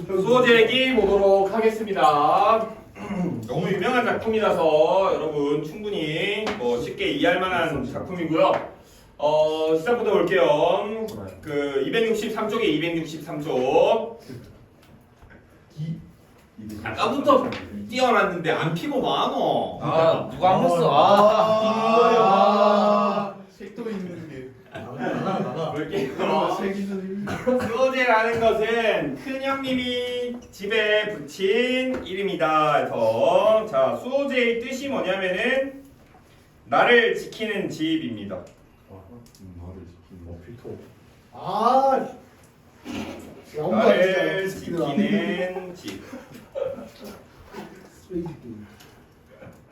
수호제 얘기 보도록 하겠습니다. 너무 유명한 작품이라서 여러분 충분히 쉽게 이해할 만한 작품이고요. 시작부터 볼게요. 그 263쪽에 263쪽. 아까부터 뛰어났는데 안 피고 많어. 아 누가 안 했어? 색도 있는 게 볼게요. 수호제라는 것은 큰 형님이 집에 붙인 이름이다 해서, 자, 수호제의 뜻이 뭐냐면은 나를 지키는 집입니다. 나를 지키는 집.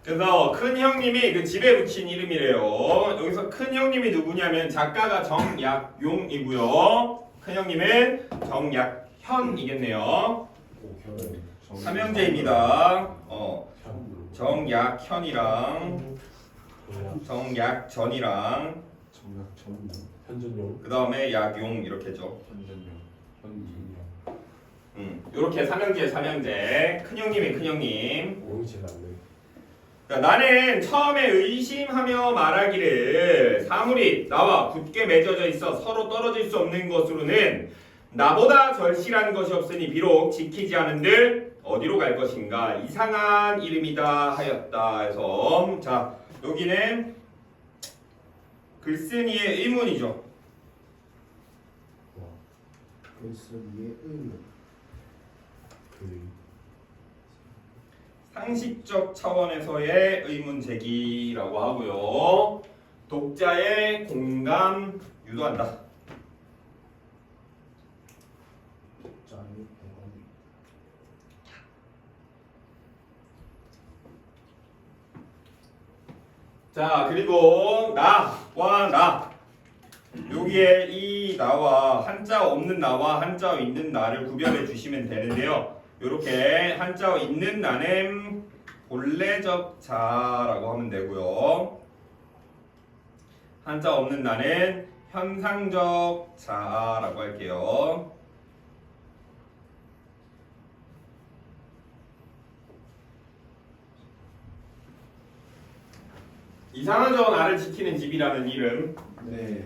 그래서 큰 형님이 그 집에 붙인 이름이래요. 여기서 큰 형님이 누구냐면 작가가 정약용이고요. 큰 형님은 정약현이겠네요. 삼형제입니다. 정약현이랑 정약전이랑 그 다음에 약용 이렇게죠. 이렇게 삼형제. 큰 형님이 큰 형님. 그러니까 나는 처음에 의심하며 말하기를 사물이 나와 굳게 맺어져 있어 서로 떨어질 수 없는 것으로는 나보다 절실한 것이 없으니 비록 지키지 않은들 어디로 갈 것인가 이상한 이름이다 하였다 해서, 자, 여기는 글쓴이의 의문이죠. 글쓴이의 의문. 상식적 차원에서의 의문 제기라고 하고요. 독자의 공감 유도한다. 자, 그리고 나와 나. 여기에 이 나와 한자 없는 나와 한자 있는 나를 구별해 주시면 되는데요. 이렇게 한자 있는 나는 본래적 자라고 하면 되고요. 한자 없는 나는 현상적 자라고 할게요. 이상하죠? 나를 지키는 집이라는 이름. 네.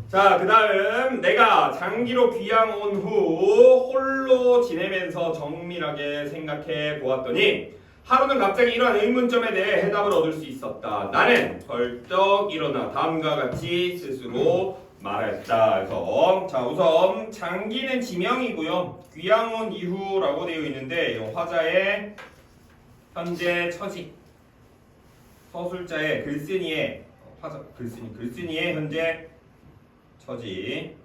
자, 그 다음 내가 장기로 귀양 온 후 홀로 지내면서 정밀하게 생각해 보았더니 하루는 갑자기 이러한 의문점에 대해 해답을 얻을 수 있었다. 나는 벌떡 일어나 다음과 같이 스스로 말했다. 그래서 자, 우선 장기는 지명이고요. 귀양 온 이후라고 되어 있는데 화자의 현재 처지, 서술자의 글쓴이의 글쓴이의 현재 처지.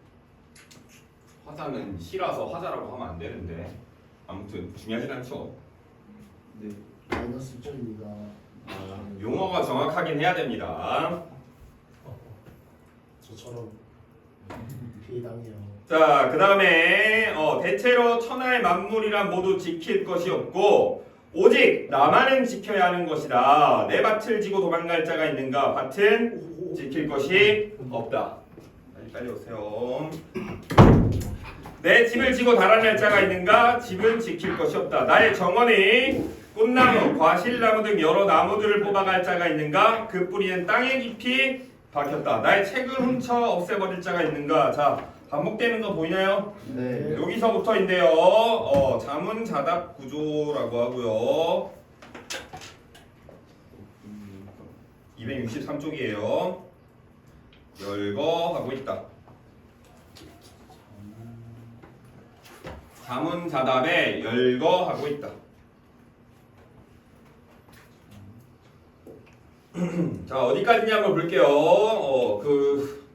화자는 시라서 화자라고 하면 안 되는데 아무튼 중요하진 않죠. 네. 마이너스 점입니다. 용어가 정확하긴 해야 됩니다. 저처럼 피해당해요. 자, 그 다음에 대체로 천하의 만물이란 모두 지킬 것이 없고 오직 나만은 지켜야 하는 것이다. 내 밭을 지고 도망갈 자가 있는가? 밭은 지킬 것이 없다. 빨리 오세요. 내 집을 지고 달아날 자가 있는가? 집은 지킬 것이 없다. 나의 정원에 꽃나무, 과실나무 등 여러 나무들을 뽑아갈 자가 있는가? 그 뿌리는 땅에 깊이 박혔다. 나의 책을 훔쳐 없애버릴 자가 있는가? 자, 반복되는 거 보이나요? 네. 여기서부터인데요. 자문자답 구조라고 하고요. 263쪽이에요. 열거하고 있다. 자문자답에 열거하고 있다. 자, 어디까지냐 한번 볼게요. 그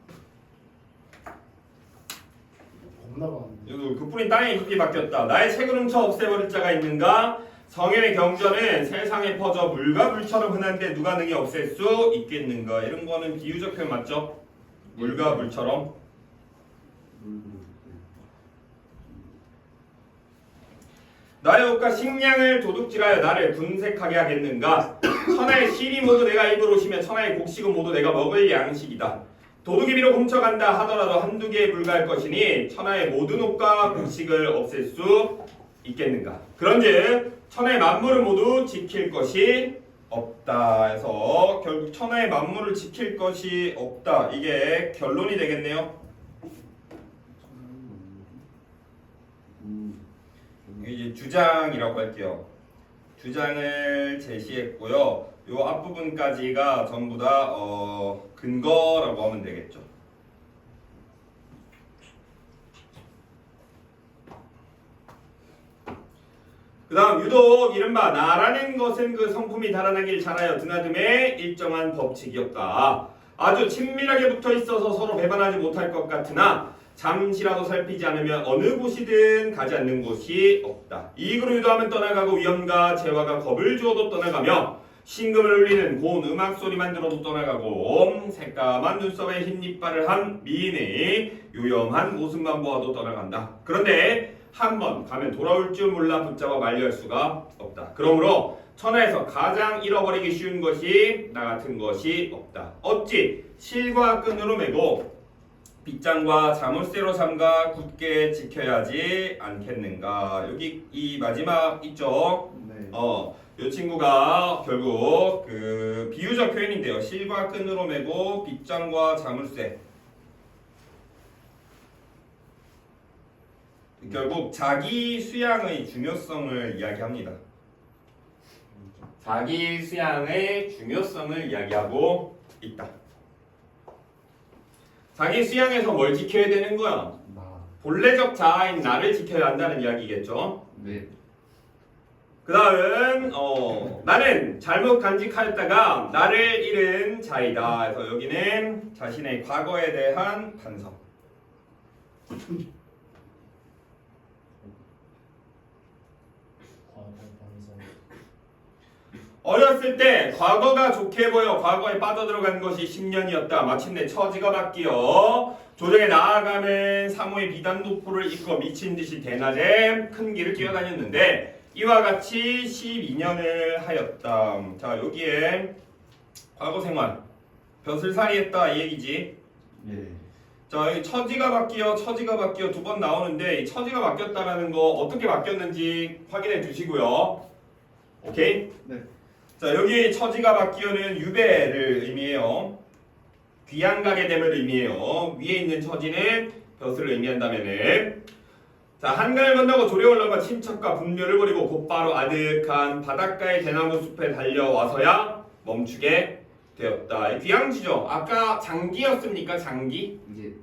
뿌린 땅에 깊이 박혔다. 나의 책을 훔쳐 없애버릴 자가 있는가? 성현의 경전은 세상에 퍼져 물과 물처럼 흔한데 누가 능히 없앨 수 있겠는가? 이런 거는 비유적 표현 맞죠? 물과 물처럼. 나의 옷과 식량을 도둑질하여 나를 분색하게 하겠는가? 천하의 실이 모두 내가 입을 옷이며 천하의 곡식은 모두 내가 먹을 양식이다. 도둑이 비록 훔쳐간다 하더라도 한두 개에 불과할 것이니 천하의 모든 옷과 곡식을 없앨 수 있겠는가. 그런즉 천하의 만물을 모두 지킬 것이 없다 해서 결국 천하의 만물을 지킬 것이 없다. 이게 결론이 되겠네요. 이게 이제 주장이라고 할게요. 주장을 제시했고요. 요 앞부분까지가 전부 다 근거라고 하면 되겠죠. 그 다음 유독 이른바 나라는 것은 그 성품이 달아나길 잘하여 드나듦에 일정한 법칙이 없다. 아주 친밀하게 붙어 있어서 서로 배반하지 못할 것 같으나 잠시라도 살피지 않으면 어느 곳이든 가지 않는 곳이 없다. 이익으로 유도하면 떠나가고 위험과 재화가 겁을 주어도 떠나가며 신금을 울리는 고운 음악 소리만 들어도 떠나가고 새까만 눈썹에 흰 이빨을 한 미인의 요염한 모습만 보아도 떠나간다. 그런데 한번 가면 돌아올 줄 몰라 붙잡아 만류할 수가 없다. 그러므로 천하에서 가장 잃어버리기 쉬운 것이 나 같은 것이 없다. 어찌 실과 끈으로 매고 빗장과 자물쇠로 삼가 굳게 지켜야 하지 않겠는가. 여기 이 마지막 있죠. 네. 이 친구가 결국 그 비유적 표현인데요. 실과 끈으로 매고 빗장과 자물쇠. 결국 자기 수양의 중요성을 이야기합니다. 자기 수양의 중요성을 이야기하고 있다. 자기 수양에서 뭘 지켜야 되는 거야? 본래적 자아인 나를 지켜야 한다는 이야기겠죠. 네. 그 다음 나는 잘못 간직하였다가 나를 잃은 자이다. 그래서 여기는 자신의 과거에 대한 반성. 어렸을 때 과거가 좋게 보여 과거에 빠져들어간 것이 10년이었다. 마침내 처지가 바뀌어 조정에 나아가는 사모의 비단도포를 입고 미친듯이 대낮에 큰 길을 뛰어다녔는데 이와 같이 12년을 하였다. 자, 여기에 과거 생활 벼슬살이 했다 이 얘기지. 네. 자, 여기 처지가 바뀌어 두 번 나오는데 이 처지가 바뀌었다라는 거 어떻게 바뀌었는지 확인해 주시고요. 오케이? 네. 자, 여기 처지가 바뀌어는 유배를 의미해요. 귀양 가게 됨을 의미해요. 위에 있는 처지는 벼슬을 의미한다면은 자, 한강을 건너고 조례 올라가 침착과 분별을 버리고 곧바로 아득한 바닷가의 대나무 숲에 달려와서야 멈추게 되었다. 귀양지죠. 아까 장기였습니까? 장기? 이제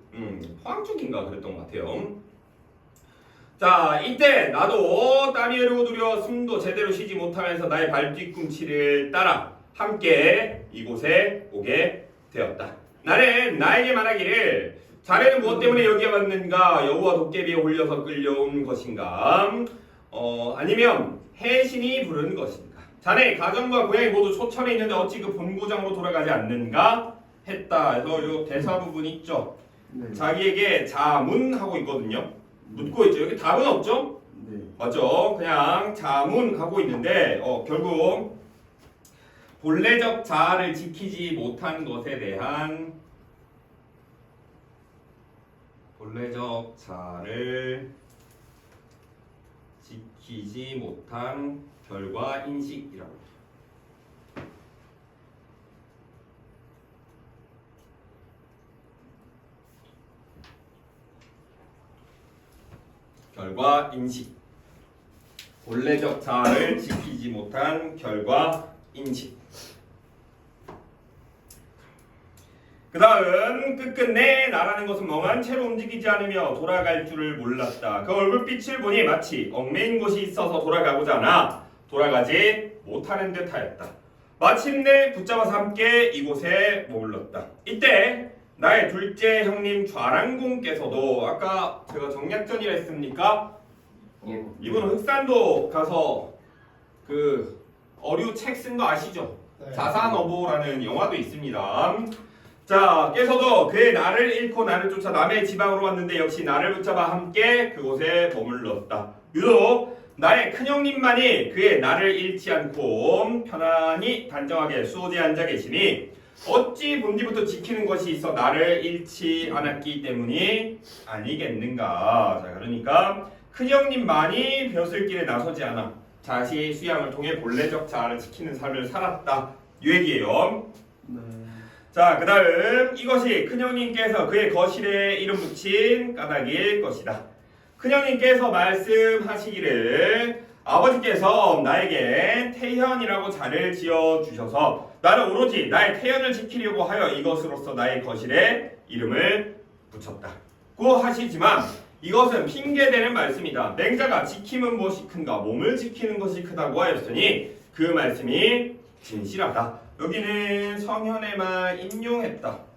포항 쪽인가 그랬던 것 같아요. 자, 이때 나도 땀이 흐르고 두려워 숨도 제대로 쉬지 못하면서 나의 발뒤꿈치를 따라 함께 이곳에 오게 되었다. 나는 나에게 말하기를 자네는 무엇 때문에 여기에 왔는가? 여우와 도깨비에 홀려서 끌려온 것인가? 아니면 해신이 부른 것인가? 자네 가정과 고향이 모두 초천에 있는데 어찌 그 본고장으로 돌아가지 않는가? 했다. 그래서 이 대사 부분 있죠. 네. 자기에게 자문하고 있거든요. 묻고 있죠. 여기 답은 없죠? 네. 맞죠? 그냥 자문하고 있는데 결국 본래적 자아를 지키지 못한 것에 대한 본래적 자아를 지키지 못한 결과 인식이라고 합니다. 결과 인식. 본래적 자아를 지키지 못한 결과 인식. 그 다음 끝끝내 나라는 것은 멍한 채로 움직이지 않으며 돌아갈 줄을 몰랐다. 그 얼굴빛을 보니 마치 얽매인 곳이 있어서 돌아가고자 하나 돌아가지 못하는 듯하였다. 마침내 붙잡아서 함께 이곳에 머물렀다. 이때 나의 둘째 형님 좌랑공께서도 아까 제가 정약전이라 했습니까? 이분은 흑산도 가서 그 어류 책 쓴 거 아시죠? 네. 자산어보라는 영화도 있습니다. 자, 께서도 그의 나를 잃고 나를 쫓아 남의 지방으로 왔는데 역시 나를 붙잡아 함께 그곳에 머물렀다. 유독 나의 큰형님만이 그의 나를 잃지 않고 편안히 단정하게 수호지에 앉아 계시니 어찌 본디부터 지키는 것이 있어 나를 잃지 않았기 때문이 아니겠는가. 자, 그러니까 큰형님만이 벼슬길에 나서지 않아 자시 수양을 통해 본래적 자아를 지키는 삶을 살았다. 이 얘기예요. 네. 자, 그 다음 이것이 큰형님께서 그의 거실에 이름 붙인 까닭일 것이다. 큰형님께서 말씀하시기를 아버지께서 나에게 태현이라고 자를 지어주셔서 나는 오로지 나의 태현을 지키려고 하여 이것으로서 나의 거실에 이름을 붙였다고 하시지만 이것은 핑계대는 말씀이다. 맹자가 지킴은 무엇이 큰가? 몸을 지키는 것이 크다고 하였으니 그 말씀이 진실하다. 여기는 성현의 말 인용했다.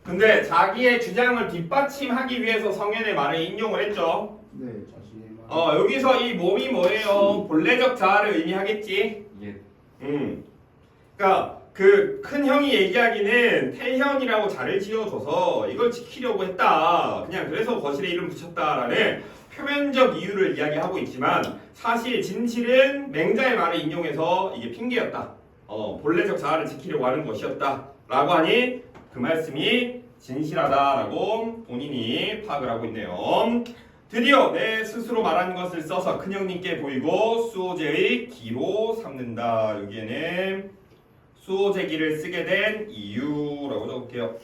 근데 자기의 주장을 뒷받침하기 위해서 성현의 말을 인용을 했죠. 네, 자신의 말. 여기서 이 몸이 뭐예요? 본래적 자아를 의미하겠지. 예. 그러니까 그 큰 형이 얘기하기는 태현이라고 자를 지어줘서 이걸 지키려고 했다. 그냥 그래서 거실에 이름 붙였다라는 표면적 이유를 이야기하고 있지만 사실 진실은 맹자의 말을 인용해서 이게 핑계였다. 본래적 자아를 지키려고 하는 것이었다라고 하니 그 말씀이 진실하다라고 본인이 파악을 하고 있네요. 드디어 내 스스로 말한 것을 써서 큰형님께 보이고 수호제의 기로 삼는다. 여기에는 수호제기를 쓰게 된 이유라고 적을게요.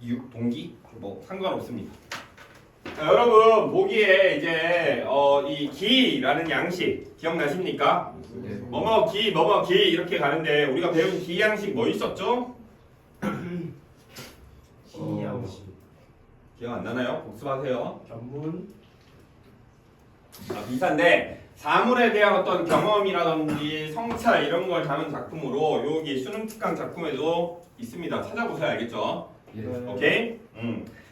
이유, 동기? 뭐 상관없습니다. 자, 여러분 보기에 이제 이 기라는 양식 기억나십니까? 네. 뭐뭐 기, 뭐뭐 기 이렇게 가는데 우리가 배운 기 양식 뭐 있었죠? 시양식. 기억 안 나나요? 복습하세요. 전문. 비슷한데 사물에 대한 어떤 경험이라든지 성찰 이런 걸 담은 작품으로 여기 수능 특강 작품에도 있습니다. 찾아보세요. 알겠죠? 예. 오케이?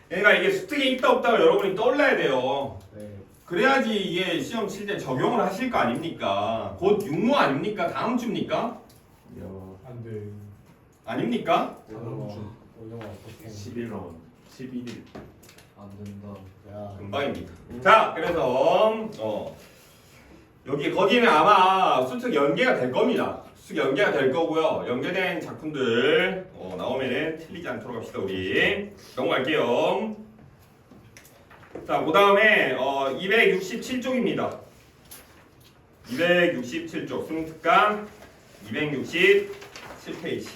그러니까 이게 수특에 있다 없다가 여러분이 떠올라야 돼요. 네. 그래야지 이게 시험 칠 때 적용을 하실 거 아닙니까? 곧 육모 아닙니까? 다음 주입니까? 야. 안 돼. 아닙니까? 오영아 어떻게? 11원 11일 안 된다. 야. 금방입니다. 자, 그래서 거기는 아마 수특 연계가 될 겁니다. 수특 연계가 될 거고요. 연계된 작품들 나오면은 틀리지 않도록 합시다. 우리 넘어갈게요. 자, 그 다음에 267쪽입니다. 267쪽 수능 특강 267페이지.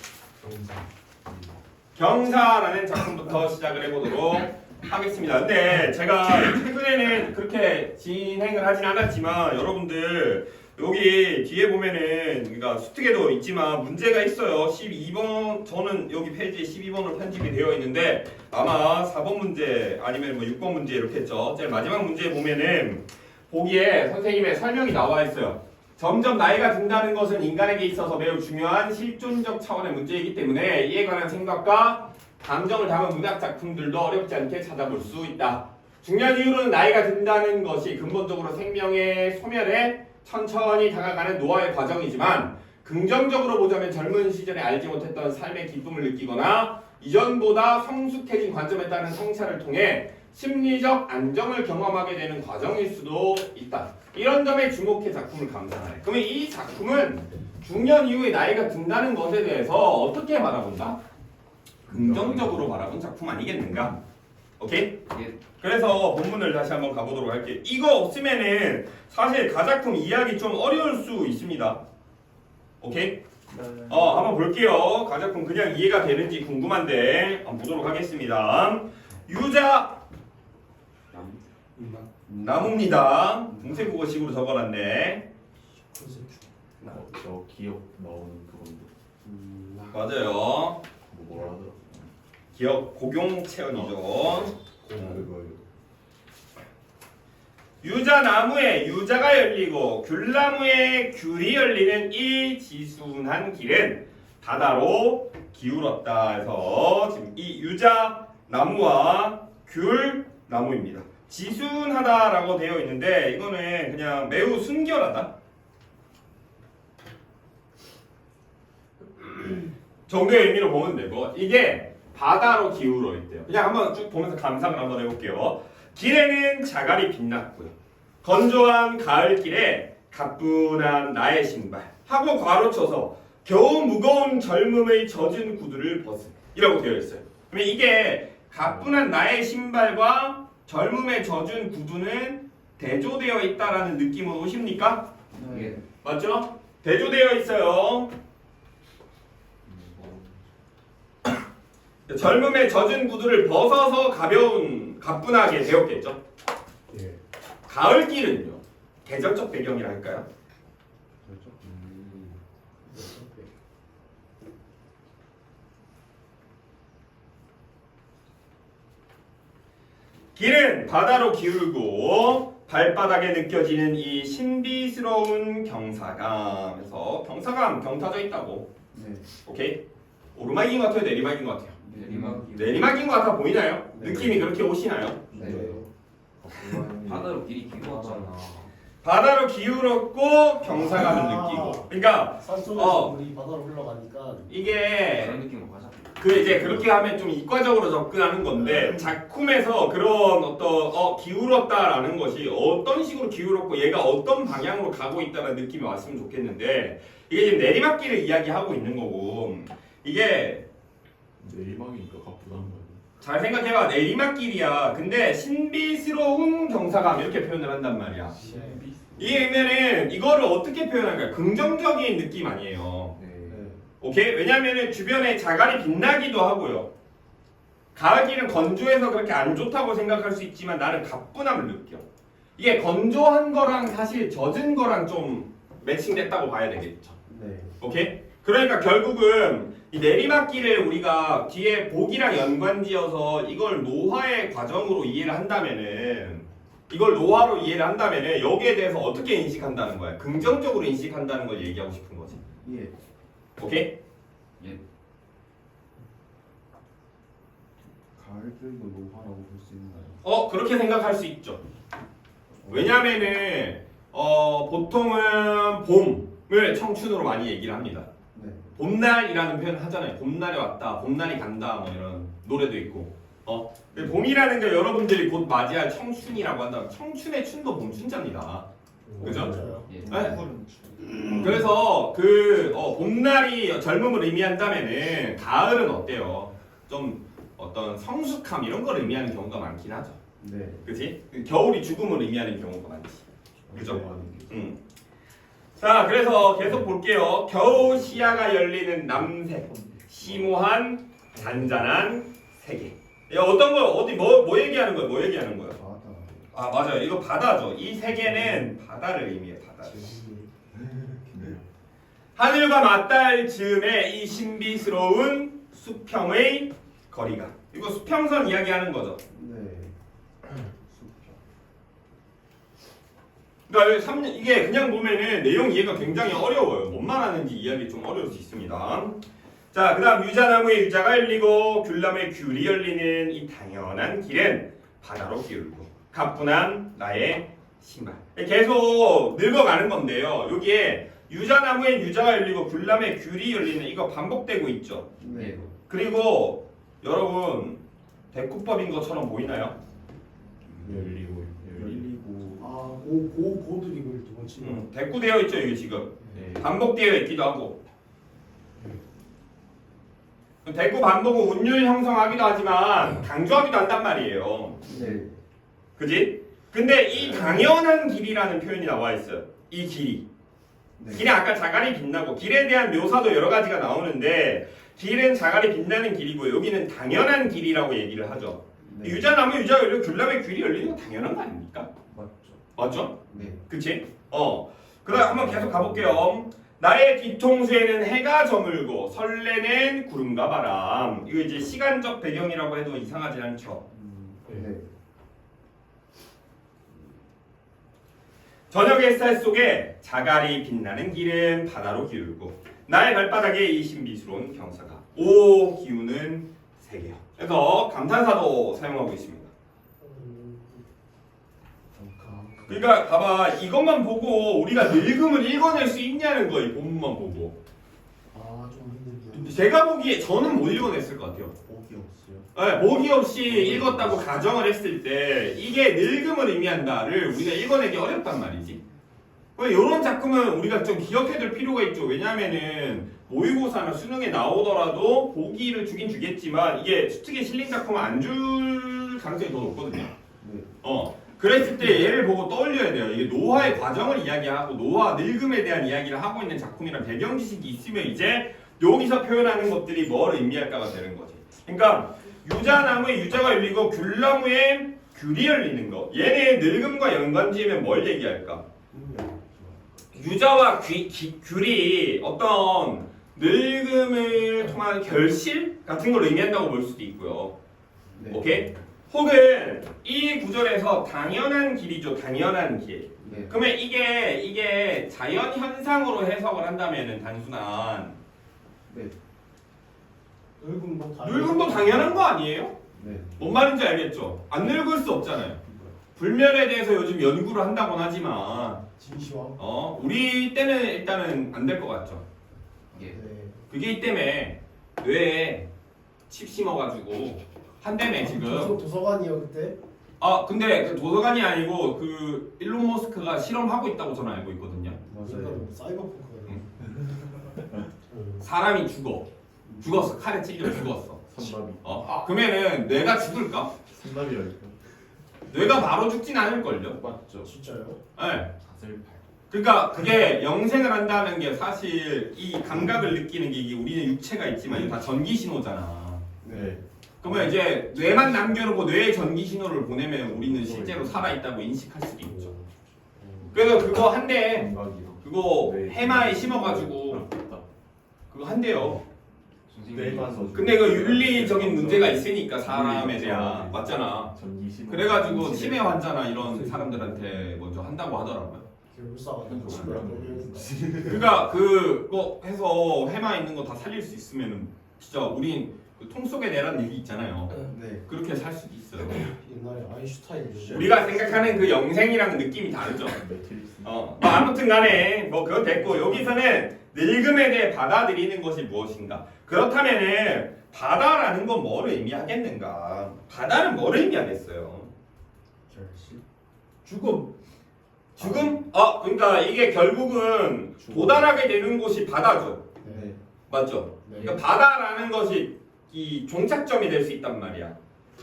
경사라는 작품부터 시작을 해보도록 하겠습니다. 근데 제가 최근에는 그렇게 진행을 하진 않았지만 여러분들 여기 뒤에 보면은 그러니까 수특에도 있지만 문제가 있어요. 12번 저는 여기 페이지에 12번으로 편집이 되어 있는데 아마 4번 문제 아니면 뭐 6번 문제 이렇게 했죠. 제일 마지막 문제에 보면은 보기에 선생님의 설명이 나와 있어요. 점점 나이가 든다는 것은 인간에게 있어서 매우 중요한 실존적 차원의 문제이기 때문에 이에 관한 생각과 감정을 담은 문학 작품들도 어렵지 않게 찾아볼 수 있다. 중요한 이유로는 나이가 든다는 것이 근본적으로 생명의 소멸에 천천히 다가가는 노화의 과정이지만 긍정적으로 보자면 젊은 시절에 알지 못했던 삶의 기쁨을 느끼거나 이전보다 성숙해진 관점에 따른 성찰을 통해 심리적 안정을 경험하게 되는 과정일 수도 있다. 이런 점에 주목해 작품을 감상하래. 그러면 이 작품은 중년 이후에 나이가 든다는 것에 대해서 어떻게 바라본다? 긍정적으로 바라본 작품 아니겠는가? 오케이? 예. 그래서 본문을 다시 한번 가보도록 할게요. 이거 없으면은 사실 가작품 이해하기 좀 어려울 수 있습니다. 오케이? 한번 볼게요. 가작품 그냥 이해가 되는지 궁금한데 한번 보도록 하겠습니다. 유자 나무입니다. 공세국어식으로 적어놨네. 저 기억 나오는 그건데 맞아요. 뭐라 하더라. 기억 고용 체언이죠. 그거요. 유자나무에 유자가 열리고 귤나무에 귤이 열리는 이 지순한 길은 바다로 기울었다 해서 지금 이 유자나무와 귤나무입니다. 지순하다라고 되어 있는데 이거는 그냥 매우 순결하다 정도의 의미로 보면 되고 이게 바다로 기울어 있대요. 그냥 한번 쭉 보면서 감상을 한번 해볼게요. 길에는 자갈이 빛났고요. 건조한 가을길에 가뿐한 나의 신발 하고 괄호쳐서 겨우 무거운 젊음의 젖은 구두를 벗은 이라고 되어 있어요. 그러면 이게 가뿐한 나의 신발과 젊음의 젖은 구두는 대조되어 있다라는 느낌으로 오십니까? 예. 맞죠? 대조되어 있어요. 젊음의 젖은 구두를 벗어서 가뿐하게 되었겠죠. 예. 가을길은요. 계절적 배경이라 할까요? 그렇죠? 길은 바다로 기울고 발바닥에 느껴지는 이 신비스러운 경사감에서 경사감 경타져 있다고. 네. 오케이? 오르막인 것 같아요? 내리막인 것 같아요? 내리막. 내리막인 것 같아 보이나요? 네. 느낌이 그렇게 오시나요? 네. 바다로 길이 길었잖아. 바다로 기울었고 경사감을 느끼고. 그러니까 산속에서 물이 바다로 흘러가니까 이게 그런 느낌으로 가자. 이제 그렇게 하면 좀 이과적으로 접근하는 건데 작품에서 그런 어떤 기울었다라는 것이 어떤 식으로 기울었고 얘가 어떤 방향으로 가고 있다는 느낌이 왔으면 좋겠는데 이게 지금 내리막길을 이야기하고 있는 거고 이게 내리막이니까 가쁘단 말이야. 잘 생각해봐 내리막길이야. 근데 신비스러운 경사감 이렇게 표현을 한단 말이야. 이게 그러면은 이거를 어떻게 표현할까요? 긍정적인 느낌 아니에요. 네. 오케이? 왜냐면은 주변에 자갈이 빛나기도 하고요. 가을길은 건조해서 그렇게 안 좋다고 생각할 수 있지만 나는 가뿐함을 느껴. 이게 건조한 거랑 사실 젖은 거랑 좀 매칭됐다고 봐야 되겠죠. 네. 오케이? 그러니까 결국은 이 내리막길을 우리가 뒤에 복이랑 연관지어서 이걸 노화의 과정으로 이해를 한다면은 여기에 대해서 어떻게 인식한다는 거야? 긍정적으로 인식한다는 걸 얘기하고 싶은 거지. 예. 오케이? 예. 가을들도 노화라고 볼 수 있나요? 그렇게 생각할 수 있죠. 왜냐면은 보통은 봄을 청춘으로 많이 얘기를 합니다. 네. 봄날이라는 표현 하잖아요. 봄날이 왔다, 봄날이 간다, 뭐 이런 노래도 있고. 근데 봄이라는 게 여러분들이 곧 맞이할 청춘이라고 한다면 청춘의 춘도 봄춘자입니다. 그죠? 맞아요. 예. 네? 그래서 봄날이 젊음을 의미한다면은 가을은 어때요? 좀 어떤 성숙함 이런 걸 의미하는 경우가 많긴 하죠. 네. 그치? 겨울이 죽음을 의미하는 경우가 많지. 그죠? 네. 자, 그래서 계속 볼게요. 겨우 시야가 열리는 남색, 심오한 잔잔한 세계. 어떤 거 뭐 얘기하는 거예요? 뭐 얘기하는 거예요? 바다. 아 맞아요. 이거 바다죠. 이 세계는 바다를 의미해요. 바다를. 하늘과 맞닿을 즈음에 이 신비스러운 수평의 거리가. 이거 수평선 이야기하는 거죠. 네. 그러니까 이게 그냥 보면은 내용 이해가 굉장히 어려워요. 뭔 말하는지 이해하기 좀 어려울 수 있습니다. 자, 그 다음 유자나무의 유자가 열리고 귤나무의 귤이 열리는 이 당연한 길은 바다로 기울고 가뿐한 나의 신발. 계속 늙어가는 건데요. 여기에 유자나무의 유자가 열리고 귤나무의 귤이 열리는 이거 반복되고 있죠. 네. 그리고 여러분 대꾸법인 것처럼 보이나요? 열리고 고드립을 두 번 치면. 대꾸되어 있죠. 이게 지금 네. 반복되어 있기도 하고 대꾸 반복은 운율 형성하기도 하지만 강조하기도 한단 말이에요. 네. 그지? 근데 이 당연한 길이라는 표현이 나와 있어요. 이 길이. 네. 길에 아까 자갈이 빛나고 길에 대한 묘사도 여러 가지가 나오는데 길은 자갈이 빛나는 길이고 여기는 당연한 길이라고 얘기를 하죠. 네. 유자나무 유자가 열리고 귤나무에 귤이 열리는 건 당연한 거 아닙니까? 맞죠. 맞죠? 네. 그치? 그다음 한번 계속 가볼게요. 나의 뒤통수에는 해가 저물고 설레는 구름과 바람. 이거 이제 시간적 배경이라고 해도 이상하지 않죠. 네. 저녁 햇살 속에 자갈이 빛나는 길은 바다로 기울고 나의 발바닥에 이 신비스러운 경사가 오 기우는 세계요. 그래서 감탄사도 사용하고 있습니다. 그러니까 봐봐 이것만 보고 우리가 늙음을 읽어낼 수 있냐는 거예요. 이 본문만 보고. 좀 힘들죠. 제가 보기에 저는 못 읽어냈을 것 같아요. 복이 없어. 보기 없이 읽었다고 가정을 했을 때 이게 늙음을 의미한다를 우리가 읽어내기 어렵단 말이지. 이런 작품은 우리가 좀 기억해둘 필요가 있죠. 왜냐하면은 모의고사나 수능에 나오더라도 보기를 주긴 주겠지만 이게 수특에 실린 작품은 안 줄 가능성이 더 높거든요. 네. 그랬을 때 얘를 보고 떠올려야 돼요. 이게 노화의 과정을 이야기하고 노화, 늙음에 대한 이야기를 하고 있는 작품이란 배경 지식이 있으면 이제 여기서 표현하는 것들이 뭘 의미할까가 되는 거지. 그러니까 유자나무에 유자가 열리고 귤나무에 귤이 열리는 거. 얘네 늙음과 연관지으면 뭘 얘기할까? 유자와 귤이 어떤 늙음을 통한 결실 같은 걸 의미한다고 볼 수도 있고요. 네. 오케이? 혹은 이 구절에서 당연한 길이죠. 당연한 길. 네. 그러면 이게 자연 현상으로 해석을 한다면은 단순한 네. 늙음도 당연한 거 아니에요? 네. 뭔 말인지 알겠죠? 안 늙을 수 없잖아요. 불멸에 대해서 요즘 연구를 한다곤 하지만 진시황. 우리 때는 일단은 안 될 것 같죠. 예. 네. 그게 이 때문에 뇌에 칩 심어가지고 한다며 지금. 도서관이요 그때? 근데 그 도서관이 아니고 그 일론 머스크가 실험하고 있다고 저는 알고 있거든요. 맞아요. 사이버펑크가. 사람이 죽었어. 칼에 찔려 죽었어. 선남이. 그러면은 뇌가 죽을까? 선남이라니까. 뇌가 바로 죽진 않을걸요. 맞죠. 진짜요? 네. 사슬팔. 그러니까 그게 영생을 한다는 게 사실 이 감각을 느끼는 게 이게 우리는 육체가 있지만 이거 다 전기 신호잖아. 네. 그러면 이제 뇌만 남겨놓고 뇌에 전기 신호를 보내면 우리는 실제로 살아있다고 인식할 수도 있죠. 그래서 그거 한대 감각이요. 그거 네. 해마에 심어가지고 그렇다. 그거 한대요. 뇌만 써주고. 근데 그 윤리적인 문제가 있으니까 사람에 대한 맞잖아. 전기 신호. 그래가지고 치매 환자나 이런 사람들한테 먼저 한다고 하더라고요. 울사가 친구랑 놀려니까. 그러니까 그거 해서 해마 있는 거 다 살릴 수 있으면은 진짜 우린 그 통 속에 내란 얘기 있잖아요. 네. 그렇게 살 수도 있어요. 옛날에 아인슈타인 우리가 생각하는 그 영생이랑 느낌이 다르죠. 매트리스. 뭐 아무튼 간에 뭐 그건 됐고 여기서는 늙음에 대해 받아들이는 것이 무엇인가? 그렇다면은 바다라는 건 뭐를 의미하겠는가? 바다는 뭐를 의미하겠어요? 결실. 죽음. 죽음? 그러니까 이게 결국은 도달하게 되는 곳이 바다죠. 네. 맞죠? 네. 그러니까 바다라는 것이 이 종착점이 될 수 있단 말이야.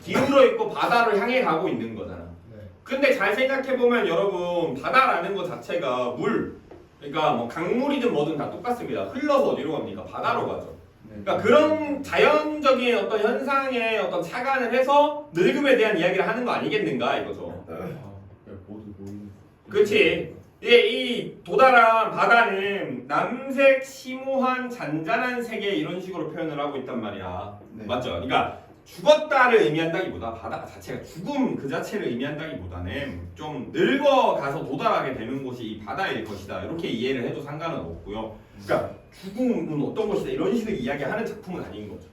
기울어 있고 바다를 향해 가고 있는 거잖아. 네. 근데 잘 생각해 보면 여러분 바다라는 것 자체가 물, 그러니까 뭐 강물이든 뭐든 다 똑같습니다. 흘러서 어디로 갑니까? 바다로 가죠. 네. 그러니까 그런 자연적인 어떤 현상에 어떤 착안을 해서 늙음에 대한 이야기를 하는 거 아니겠는가 이거죠. 모두 모이는. 그렇지. 이 도달한 바다는 남색 심오한 잔잔한 세계 이런 식으로 표현을 하고 있단 말이야. 네. 맞죠? 그러니까 죽었다를 의미한다기보다 바다 자체가 죽음 그 자체를 의미한다기보다는 좀 늙어가서 도달하게 되는 곳이 이 바다일 것이다. 이렇게 이해를 해도 상관은 없고요. 그러니까 죽음은 어떤 것이다 이런 식으로 이야기하는 작품은 아닌 거죠.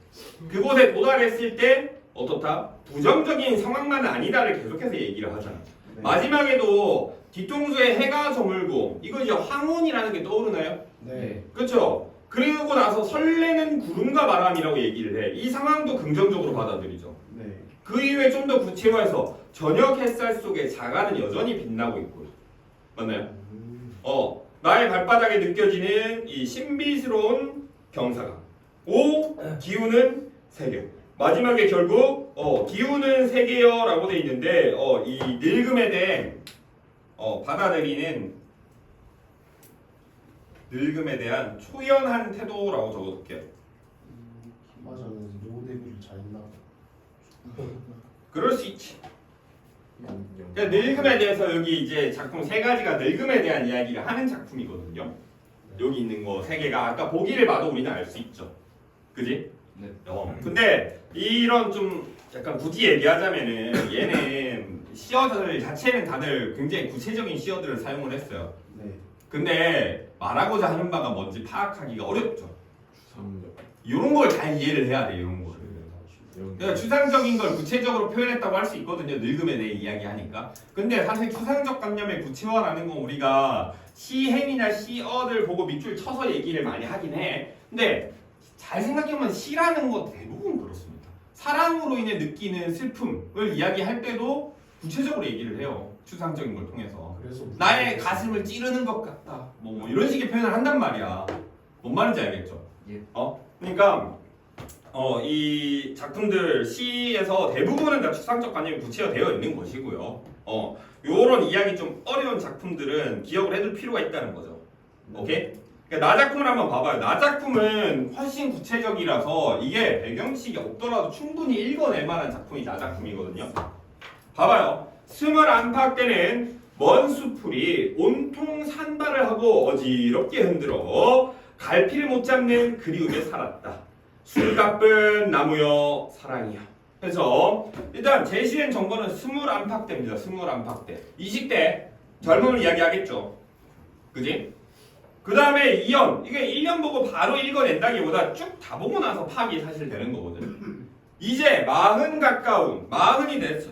그곳에 도달했을 때 어떻다? 부정적인 상황만은 아니다를 계속해서 얘기를 하잖아. 네. 마지막에도 뒤통수에 해가 저물고 이거 이제 황혼이라는 게 떠오르나요? 네. 그렇죠? 그리고 나서 설레는 구름과 바람이라고 얘기를 해. 이 상황도 긍정적으로 받아들이죠. 네. 그 이후에 좀 더 구체화해서 저녁 햇살 속에 자가는 여전히 빛나고 있고요. 맞나요? 나의 발바닥에 느껴지는 이 신비스러운 경사감. 기운은 세계. 마지막에 결국 기운은 세계여라고 돼 있는데 이 늙음에 대해 받아들이는 늙음에 대한 초연한 태도라고 적어둘게요. 맞아는 노대비를 잘 있나? 그럴 수 있지. 그러니까 늙음에 대해서 여기 이제 작품 세 가지가 늙음에 대한 이야기를 하는 작품이거든요. 여기 있는 거 세 개가 아까 보기를 봐도 우리는 알 수 있죠. 그지? 네. 근데 이런 좀 약간 굳이 얘기하자면은 얘는 시어들 자체는 다들 굉장히 구체적인 시어들을 사용을 했어요. 네. 근데 말하고자 하는 바가 뭔지 파악하기가 어렵죠. 추상적. 이런 걸 잘 이해를 해야 돼요. 이런 거를. 그러니까 추상적인 걸 구체적으로 표현했다고 할 수 있거든요. 늙음에 대해 이야기하니까. 근데 사실 추상적 관념의 구체화라는 건 우리가 시행이나 시어들 보고 밑줄 쳐서 얘기를 많이 하긴 해. 근데 잘 생각해보면 시라는 거 대부분 그렇습니다. 사랑으로 인해 느끼는 슬픔을 이야기할 때도 구체적으로 얘기를 해요. 추상적인 걸 통해서. 그래서 나의 가슴을 찌르는 것 같다. 뭐 이런 식의 표현을 한단 말이야. 뭔 말인지 알겠죠? 예. 그러니까 이 작품들 시에서 대부분은 다 추상적 관념이 구체화되어 있는 것이고요. 요런 이야기 좀 어려운 작품들은 기억을 해둘 필요가 있다는 거죠. 오케이? 그러니까 나 작품을 한번 봐봐요. 나 작품은 훨씬 구체적이라서 이게 배경식이 없더라도 충분히 읽어낼 만한 작품이 나 작품이거든요. 봐봐요. 스물 안팎 때는 먼 수풀이 온통 산발을 하고 어지럽게 흔들어 갈피를 못 잡는 그리움에 살았다. 술가쁜 나무여 사랑이여. 그래서 일단 제시된 정보는 스물 안팎 때입니다. 스물 안팎 때. 20대 젊음을 이야기하겠죠. 그지? 그 다음에 2년. 이게 1년 보고 바로 읽어낸다기보다 쭉 다 보고 나서 파악이 사실 되는 거거든. 이제 40 가까운 40이 됐어.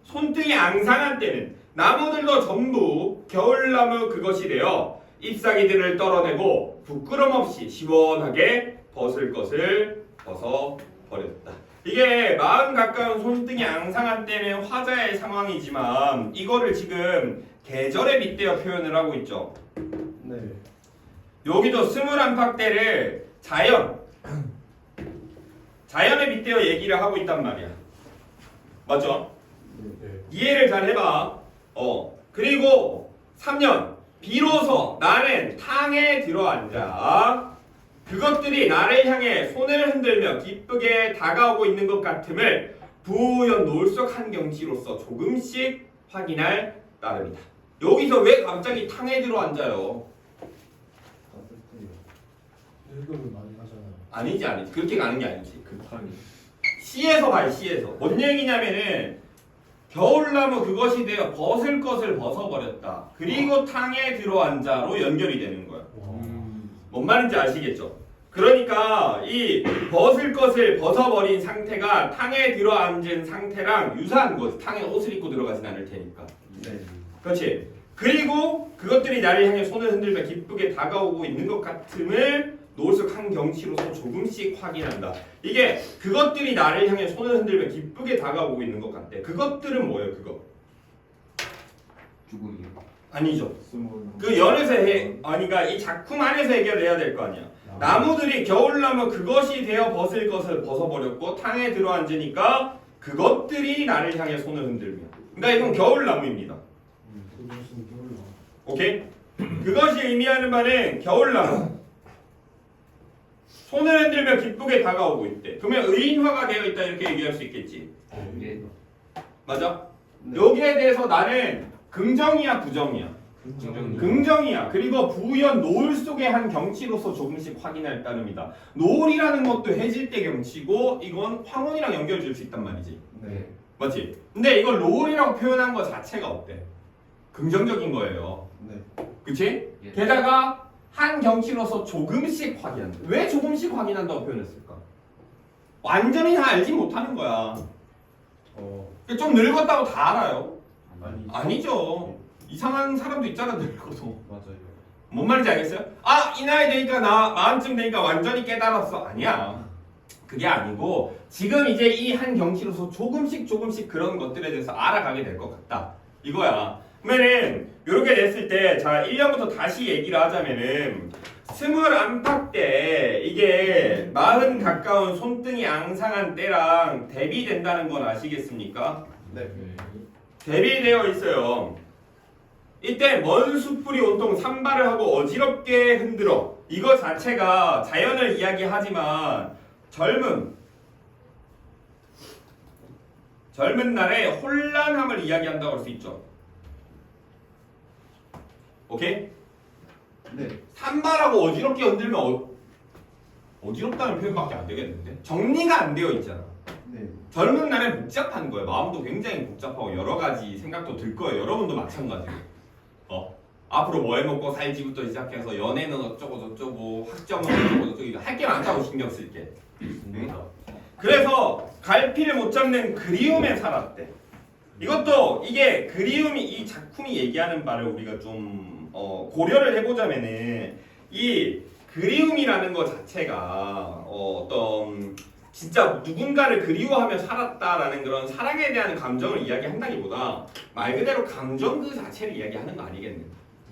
손등이 앙상한 때는 나무들도 전부 겨울나무 그것이 되어 잎사귀들을 떨어내고 부끄럼 없이 시원하게 벗을 것을 벗어버렸다. 이게 40 가까운 손등이 앙상한 때는 화자의 상황이지만 이거를 지금 계절에 빗대어 표현을 하고 있죠. 네. 여기도 스물 안팎 때를 자연에 빗대어 얘기를 하고 있단 말이야. 맞죠? 네. 이해를 잘 해봐. 그리고 3년 비로소 나는 탕에 들어앉아 그것들이 나를 향해 손을 흔들며 기쁘게 다가오고 있는 것 같음을 부연 놀석한 경치로서 조금씩 확인할 따름이다. 여기서 왜 갑자기 탕에 들어앉아요? 늙음을 많이 하잖아요. 아니지 그렇게 가는 게 아니지. 급하니. 시에서 봐요. 시에서 뭔 얘기냐면은 겨울나무 그것이 되어 벗을 것을 벗어버렸다. 그리고 탕에 들어앉아로 연결이 되는 거야. 뭔 말인지 아시겠죠? 그러니까 이 벗을 것을 벗어버린 상태가 탕에 들어앉은 상태랑 유사한 거지. 탕에 옷을 입고 들어가진 않을 테니까. 네. 그렇지? 그리고 그것들이 나를 향해 손을 흔들며 기쁘게 다가오고 있는 것 같음을 노숙한 경치로서 조금씩 확인한다. 이게 그것들이 나를 향해 손을 흔들며 기쁘게 다가오고 있는 것 같대. 그것들은 뭐예요? 그거? 죽음이요. 아니죠. 스물. 그 연에서 그러니까 이 작품 안에서 해결해야 될 거 아니야. 나무들이 겨울나무 그것이 되어 벗을 것을 벗어버렸고 탕에 들어앉으니까 그것들이 나를 향해 손을 흔들며. 그러니까 이건 겨울나무입니다. 무슨 겨울나. 오케이? 그것이 의미하는 바는 겨울나무. 손을 흔들며 기쁘게 다가오고 있대. 그러면 의인화가 되어 있다 이렇게 얘기할 수 있겠지. 예. 맞아? 네. 여기에 대해서 나는 긍정이야 부정이야? 긍정이요. 긍정이야. 그리고 부연 노을 속의 한 경치로서 조금씩 확인할 따름이다. 노을이라는 것도 해질 때 경치고 이건 황혼이랑 연결 줄 수 있단 말이지. 네. 맞지? 근데 이걸 노을이라고 표현한 것 자체가 어때? 긍정적인 거예요. 네. 그치? 예. 게다가 한 경치로서 조금씩 확인한다. 왜 조금씩 확인한다고 표현했을까? 완전히 다 알지 못하는 거야. 좀 늙었다고 다 알아요? 아니. 아니죠. 이상한 사람도 있잖아 늙어도. 맞아요. 뭔 말인지 알겠어요? 아, 이 나이 되니까 나 마흔쯤 되니까 완전히 깨달았어. 아니야. 그게 아니고 지금 이제 이 한 경치로서 조금씩 그런 것들에 대해서 알아가게 될 것 같다. 이거야. 그러면은 이렇게 됐을 때 자 1년부터 다시 얘기를 하자면은 스물 안팎 때 이게 40 가까운 손등이 앙상한 때랑 대비된다는 건 아시겠습니까? 네. 대비되어 있어요. 이때 먼 숯불이 온통 산발을 하고 어지럽게 흔들어. 이거 자체가 자연을 이야기하지만 젊은 날의 혼란함을 이야기한다고 할 수 있죠. 오케이? 네. 산발하고 어지럽게 흔들면 어지럽다는 표현밖에 안 되겠는데? 정리가 안 되어 있잖아. 네. 젊은 날엔 복잡한 거예요. 마음도 굉장히 복잡하고 여러 가지 생각도 들 거예요. 여러분도 마찬가지로. 앞으로 뭐 해먹고 살지부터 시작해서 연애는 어쩌고 저쩌고 학점은 어쩌고 저쩌고 할 게 많다고 신경 쓸게. 그래서 갈피를 못 잡는 그리움에 살았대. 이것도 이게 그리움이 이 작품이 얘기하는 바를 우리가 좀 고려를 해보자면은 이 그리움이라는 것 자체가 어떤 진짜 누군가를 그리워하며 살았다라는 그런 사랑에 대한 감정을 이야기한다기보다 말 그대로 감정 그 자체를 이야기하는 거 아니겠네.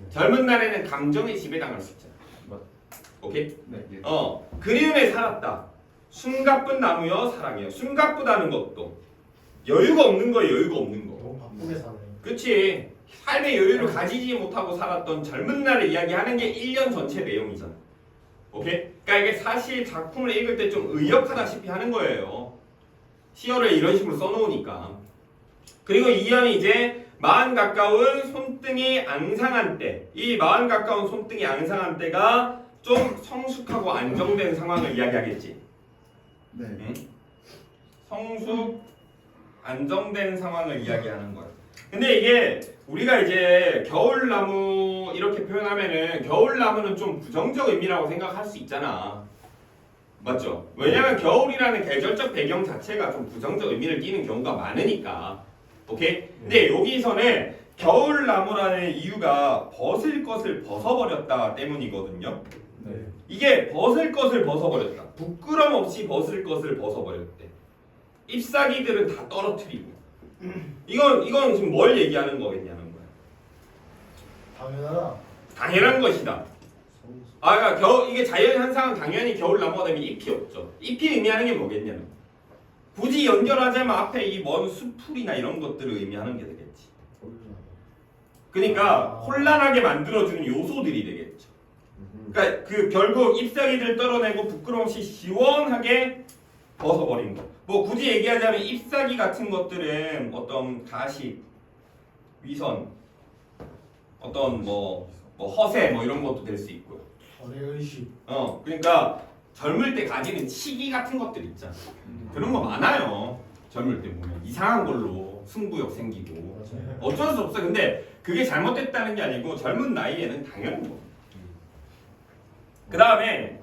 젊은 날에는 감정에 지배당할 수 있잖아. 오케이? 네. 예. 그리움에 살았다. 숨가쁜 나무여 사랑해요. 숨가쁘다는 것도 여유가 없는 거예요. 여유가 없는 거. 너무 바쁘게 사네. 그치? 삶의 여유를 가지지 못하고 살았던 젊은 날을 이야기하는 게 1년 전체 내용이잖아. 오케이? 그러니까 이게 사실 작품을 읽을 때 좀 의역하다시피 하는 거예요. 시어를 이런 식으로 써놓으니까. 그리고 2년이 이제 마흔 가까운 손등이 앙상한 때. 이 마흔 가까운 손등이 앙상한 때가 좀 성숙하고 안정된 상황을 이야기하겠지. 네. 응? 성숙, 안정된 상황을 이야기하는 거야. 근데 이게 우리가 이제 겨울나무 이렇게 표현하면은 겨울나무는 좀 부정적 의미라고 생각할 수 있잖아. 맞죠? 왜냐면 겨울이라는 계절적 배경 자체가 좀 부정적 의미를 띠는 경우가 많으니까. 오케이? 근데 여기서는 겨울나무라는 이유가 벗을 것을 벗어버렸다 때문이거든요. 네. 이게 벗을 것을 벗어버렸다. 부끄럼 없이 벗을 것을 벗어버렸대. 잎사귀들은 다 떨어뜨리고. 이건 지금 뭘 얘기하는 거겠냐는 거야. 당연하다. 당연한 것이다. 그러니까 이게 자연 현상은 당연히 겨울 나무가 되면 잎이 없죠. 잎이 의미하는 게 뭐겠냐면 굳이 연결하자면 앞에 이 먼 수풀이나 이런 것들을 의미하는 게 되겠지. 그러니까 혼란하게 만들어주는 요소들이 되겠죠. 그러니까 그 결국 잎사귀들 떨어내고 부끄럼 없이 시원하게 벗어버린 거. 뭐 굳이 얘기하자면 잎사귀 같은 것들은 어떤 가식, 위선, 어떤 뭐 허세 뭐 이런 것도 될 수 있고요. 어레의식. 그러니까 젊을 때 가지는 시기 같은 것들 있잖아. 그런 거 많아요. 젊을 때 보면 이상한 걸로 승부욕 생기고 맞아요. 어쩔 수 없어. 근데 그게 잘못됐다는 게 아니고 젊은 나이에는 당연한 거. 그 다음에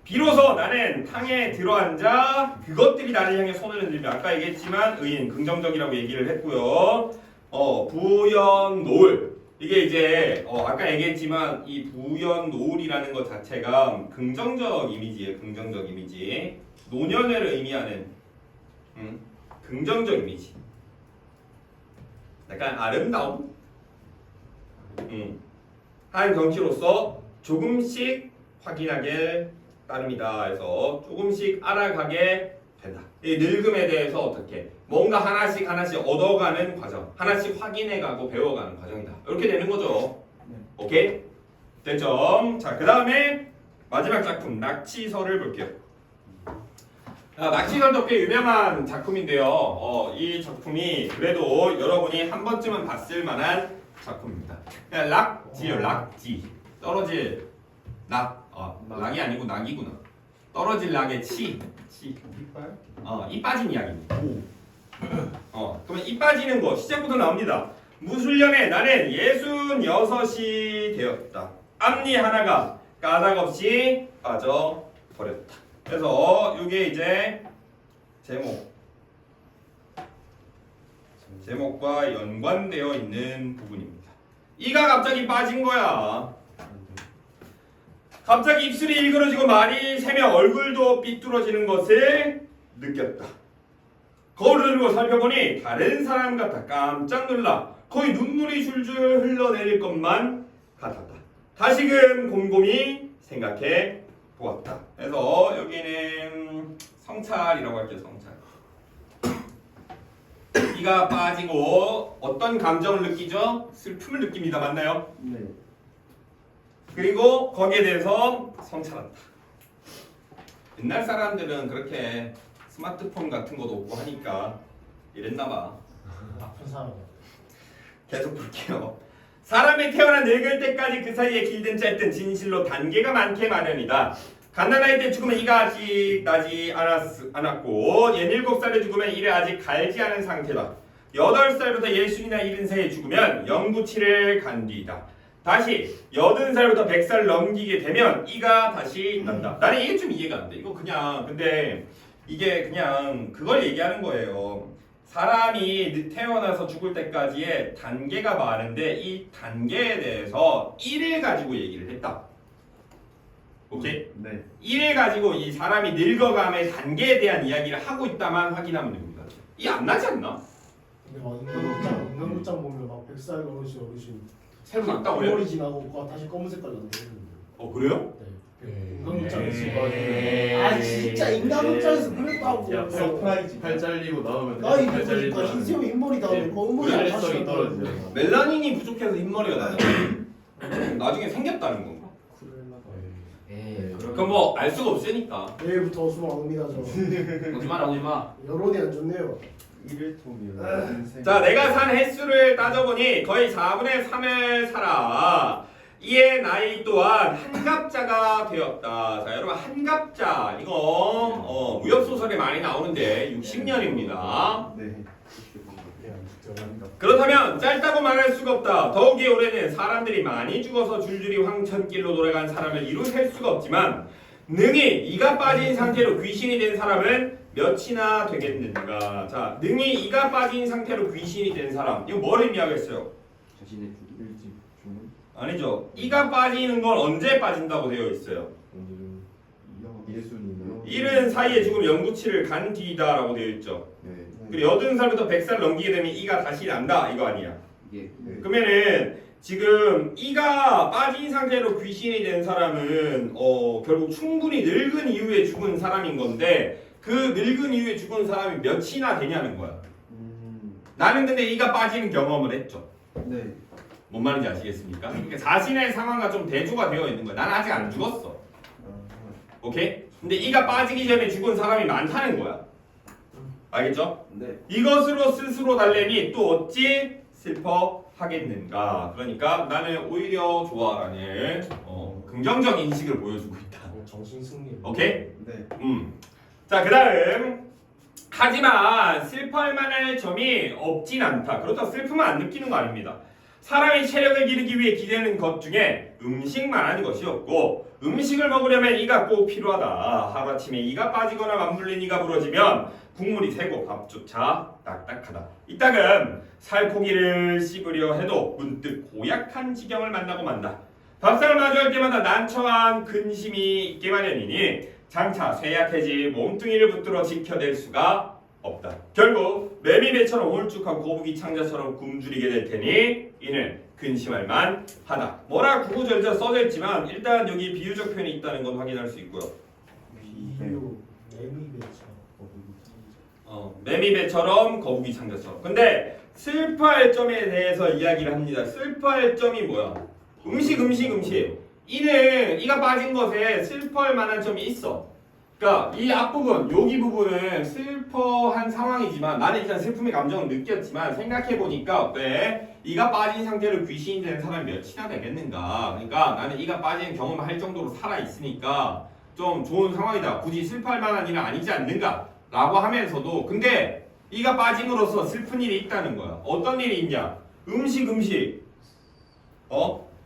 비로소 나는 탕에 들어앉아 그것들이 나를 향해 손을 흔들며 아까 얘기했지만 의인 긍정적이라고 얘기를 했고요. 부연 노을 이게 이제 아까 얘기했지만 이 부연 노을이라는 것 자체가 긍정적 이미지예요. 긍정적 이미지. 노년을 의미하는 긍정적 이미지. 약간 아름다움. 한 정치로서 조금씩 확인하게 따름이다 해서 조금씩 알아가게 된다. 이 늙음에 대해서 어떻게 뭔가 하나씩 얻어가는 과정, 하나씩 확인해가고 배워가는 과정이다. 이렇게 되는 거죠. 네. 오케이? 됐죠? 자, 그 다음에 마지막 작품 낙치설을 볼게요. 낙치설도 꽤 유명한 작품인데요. 이 작품이 그래도 여러분이 한 번쯤은 봤을 만한 작품입니다. 그냥 락지요, 락지. 떨어질 낙. 낙이 아니고 낙이구나. 떨어질 낙의 치. 이빨? 이 빠진 이야기입니다. 그러면 이 빠지는 거 시작부터 나옵니다. 무술년에 나는 66이 되었다. 앞니 하나가 까닭없이 빠져버렸다. 그래서 이게 이제 제목과 연관되어 있는 부분입니다. 이가 갑자기 빠진 거야. 갑자기 입술이 일그러지고 말이 새며 얼굴도 삐뚤어지는 것을 느꼈다. 거울을 들고 살펴보니 다른 사람 같아 깜짝 놀라 거의 눈물이 줄줄 흘러내릴 것만 같았다. 다시금 곰곰이 생각해 보았다. 그래서 여기는 성찰이라고 할게요. 성찰. 이가 빠지고 어떤 감정을 느끼죠? 슬픔을 느낍니다. 맞나요? 네. 그리고 거기에 대해서 성찰한다. 옛날 사람들은 그렇게 스마트폰 같은 것도 없고 하니까 이랬나봐. 아픈 사람. 계속 볼게요. 사람이 태어나 늙을 때까지 그 사이에 길든 짧든 진실로 단계가 많게 마련이다. 갓난아이 때 죽으면 이가 아직 나지 않았고 17살에 죽으면 이를 아직 갈지 않은 상태다. 8살부터 60이나 70세에 죽으면 영구치를 간 뒤이다. 다시 80살부터 100살 넘기게 되면 이가 다시 난다. 나는 이게 좀 이해가 안 돼. 이거 그냥 근데 이게 그냥 그걸 얘기하는 거예요. 사람이 태어나서 죽을 때까지의 단계가 많은데 이 단계에 대해서 1을 가지고 얘기를 했다. 오케이? 네. 1을 가지고 이 사람이 늙어감의 단계에 대한 이야기를 하고 있다만 확인하면 됩니다. 이 안 나지 않나? 근데 막 인간극장 보면 막 100살 어르신 새로 났다고 그래요? 머리 지나고 그거 다시 검은 색깔 난다. 그래요? 네. 인간극장에서 아 진짜 인간극장에서 그랬다고. 야, 서프라이즈. 팔 잘리고 나오면 나 이거 보니까 흰색이 흰머리 다음에 검은 머리 다시 real성이 난다. 떨어지죠. 멜라닌이 부족해서 흰머리가 나잖아. 나중에 생겼다는 건가? 그럼 뭐 알 수가 없으니까. 내일부터 수능 안 옵니다 저. 오지 마라 오지 마. 여론이 안 좋네요. 1일통이요. 인생. 자, 내가 산 횟수를 따져보니 거의 4분의 3을 살아. 이의 나이 또한 한갑자가 되었다. 자, 여러분 한갑자 이거 무협 소설에 많이 나오는데 60년입니다. 네. 그렇다면 짧다고 말할 수가 없다. 더욱이 올해는 사람들이 많이 죽어서 줄줄이 황천길로 돌아간 사람을 이루 셀 수가 없지만 능히 이가 빠진 상태로 귀신이 된 사람은 몇이나 되겠는가. 자, 능히 이가 빠진 상태로 귀신이 된 사람 이거 뭘 의미하겠어요? 자신의 일찍 주문. 아니죠. 이가 빠지는 건 언제 빠진다고 되어 있어요? 예순이요. 이른 사이에 죽음 영구치를 간 뒤다라고 되어 있죠. 네. 그리고 80살부터 100살 넘기게 되면 이가 다시 난다 이거 아니야. 이게 네. 그러면은 지금 이가 빠진 상태로 귀신이 된 사람은 결국 충분히 늙은 이후에 죽은 사람인 건데 그 늙은 이후에 죽은 사람이 몇이나 되냐는 거야. 나는 근데 이가 빠지는 경험을 했죠. 네. 뭔 말인지 아시겠습니까? 그러니까 자신의 상황과 좀 대조가 되어 있는 거야. 나는 아직 안 죽었어. 오케이? 근데 이가 빠지기 전에 죽은 사람이 많다는 거야. 알겠죠? 네. 이것으로 스스로 달래니 또 어찌 슬퍼하겠는가. 그러니까 나는 오히려 좋아라는 긍정적 인식을 보여주고 있다. 정신 승리. 오케이? 네. 자, 그 다음 하지만 슬퍼할 만한 점이 없진 않다. 그렇다고 슬픔을 안 느끼는 거 아닙니다. 사람이 체력을 기르기 위해 기대는 것 중에 음식만 하는 것이 없고 음식을 먹으려면 이가 꼭 필요하다. 하루아침에 이가 빠지거나 맞물린 이가 부러지면 국물이 새고 밥조차 딱딱하다. 이따금 살코기를 씹으려 해도 문득 고약한 지경을 만나고 만다. 밥상을 마주할 때마다 난처한 근심이 있게 마련이니 장차 쇠약해질 몸뚱이를 붙들어 지켜낼 수가 없다. 결국 매미배처럼 울쭉한 거북이 창자처럼 굶주리게 될 테니 이는 근심할 만하다. 뭐라 구구절절 써져 있지만 일단 여기 비유적 표현이 있다는 건 확인할 수 있고요. 비유 매미배처. 매미배처럼 거북이 창자처럼. 근데 슬퍼할 점에 대해서 이야기를 합니다. 슬퍼할 점이 뭐야? 음식. 이는 이가 빠진 것에 슬퍼할 만한 점이 있어. 그러니까 이 앞부분, 여기 부분은 슬퍼한 상황이지만 나는 일단 슬픔의 감정을 느꼈지만 생각해보니까 왜 이가 빠진 상태로 귀신이 된 사람이 몇이나 되겠는가. 그러니까 나는 이가 빠진 경험을 할 정도로 살아있으니까 좀 좋은 상황이다. 굳이 슬퍼할 만한 일은 아니지 않는가 라고 하면서도 근데 이가 빠짐으로써 슬픈 일이 있다는 거야. 어떤 일이 있냐? 음식.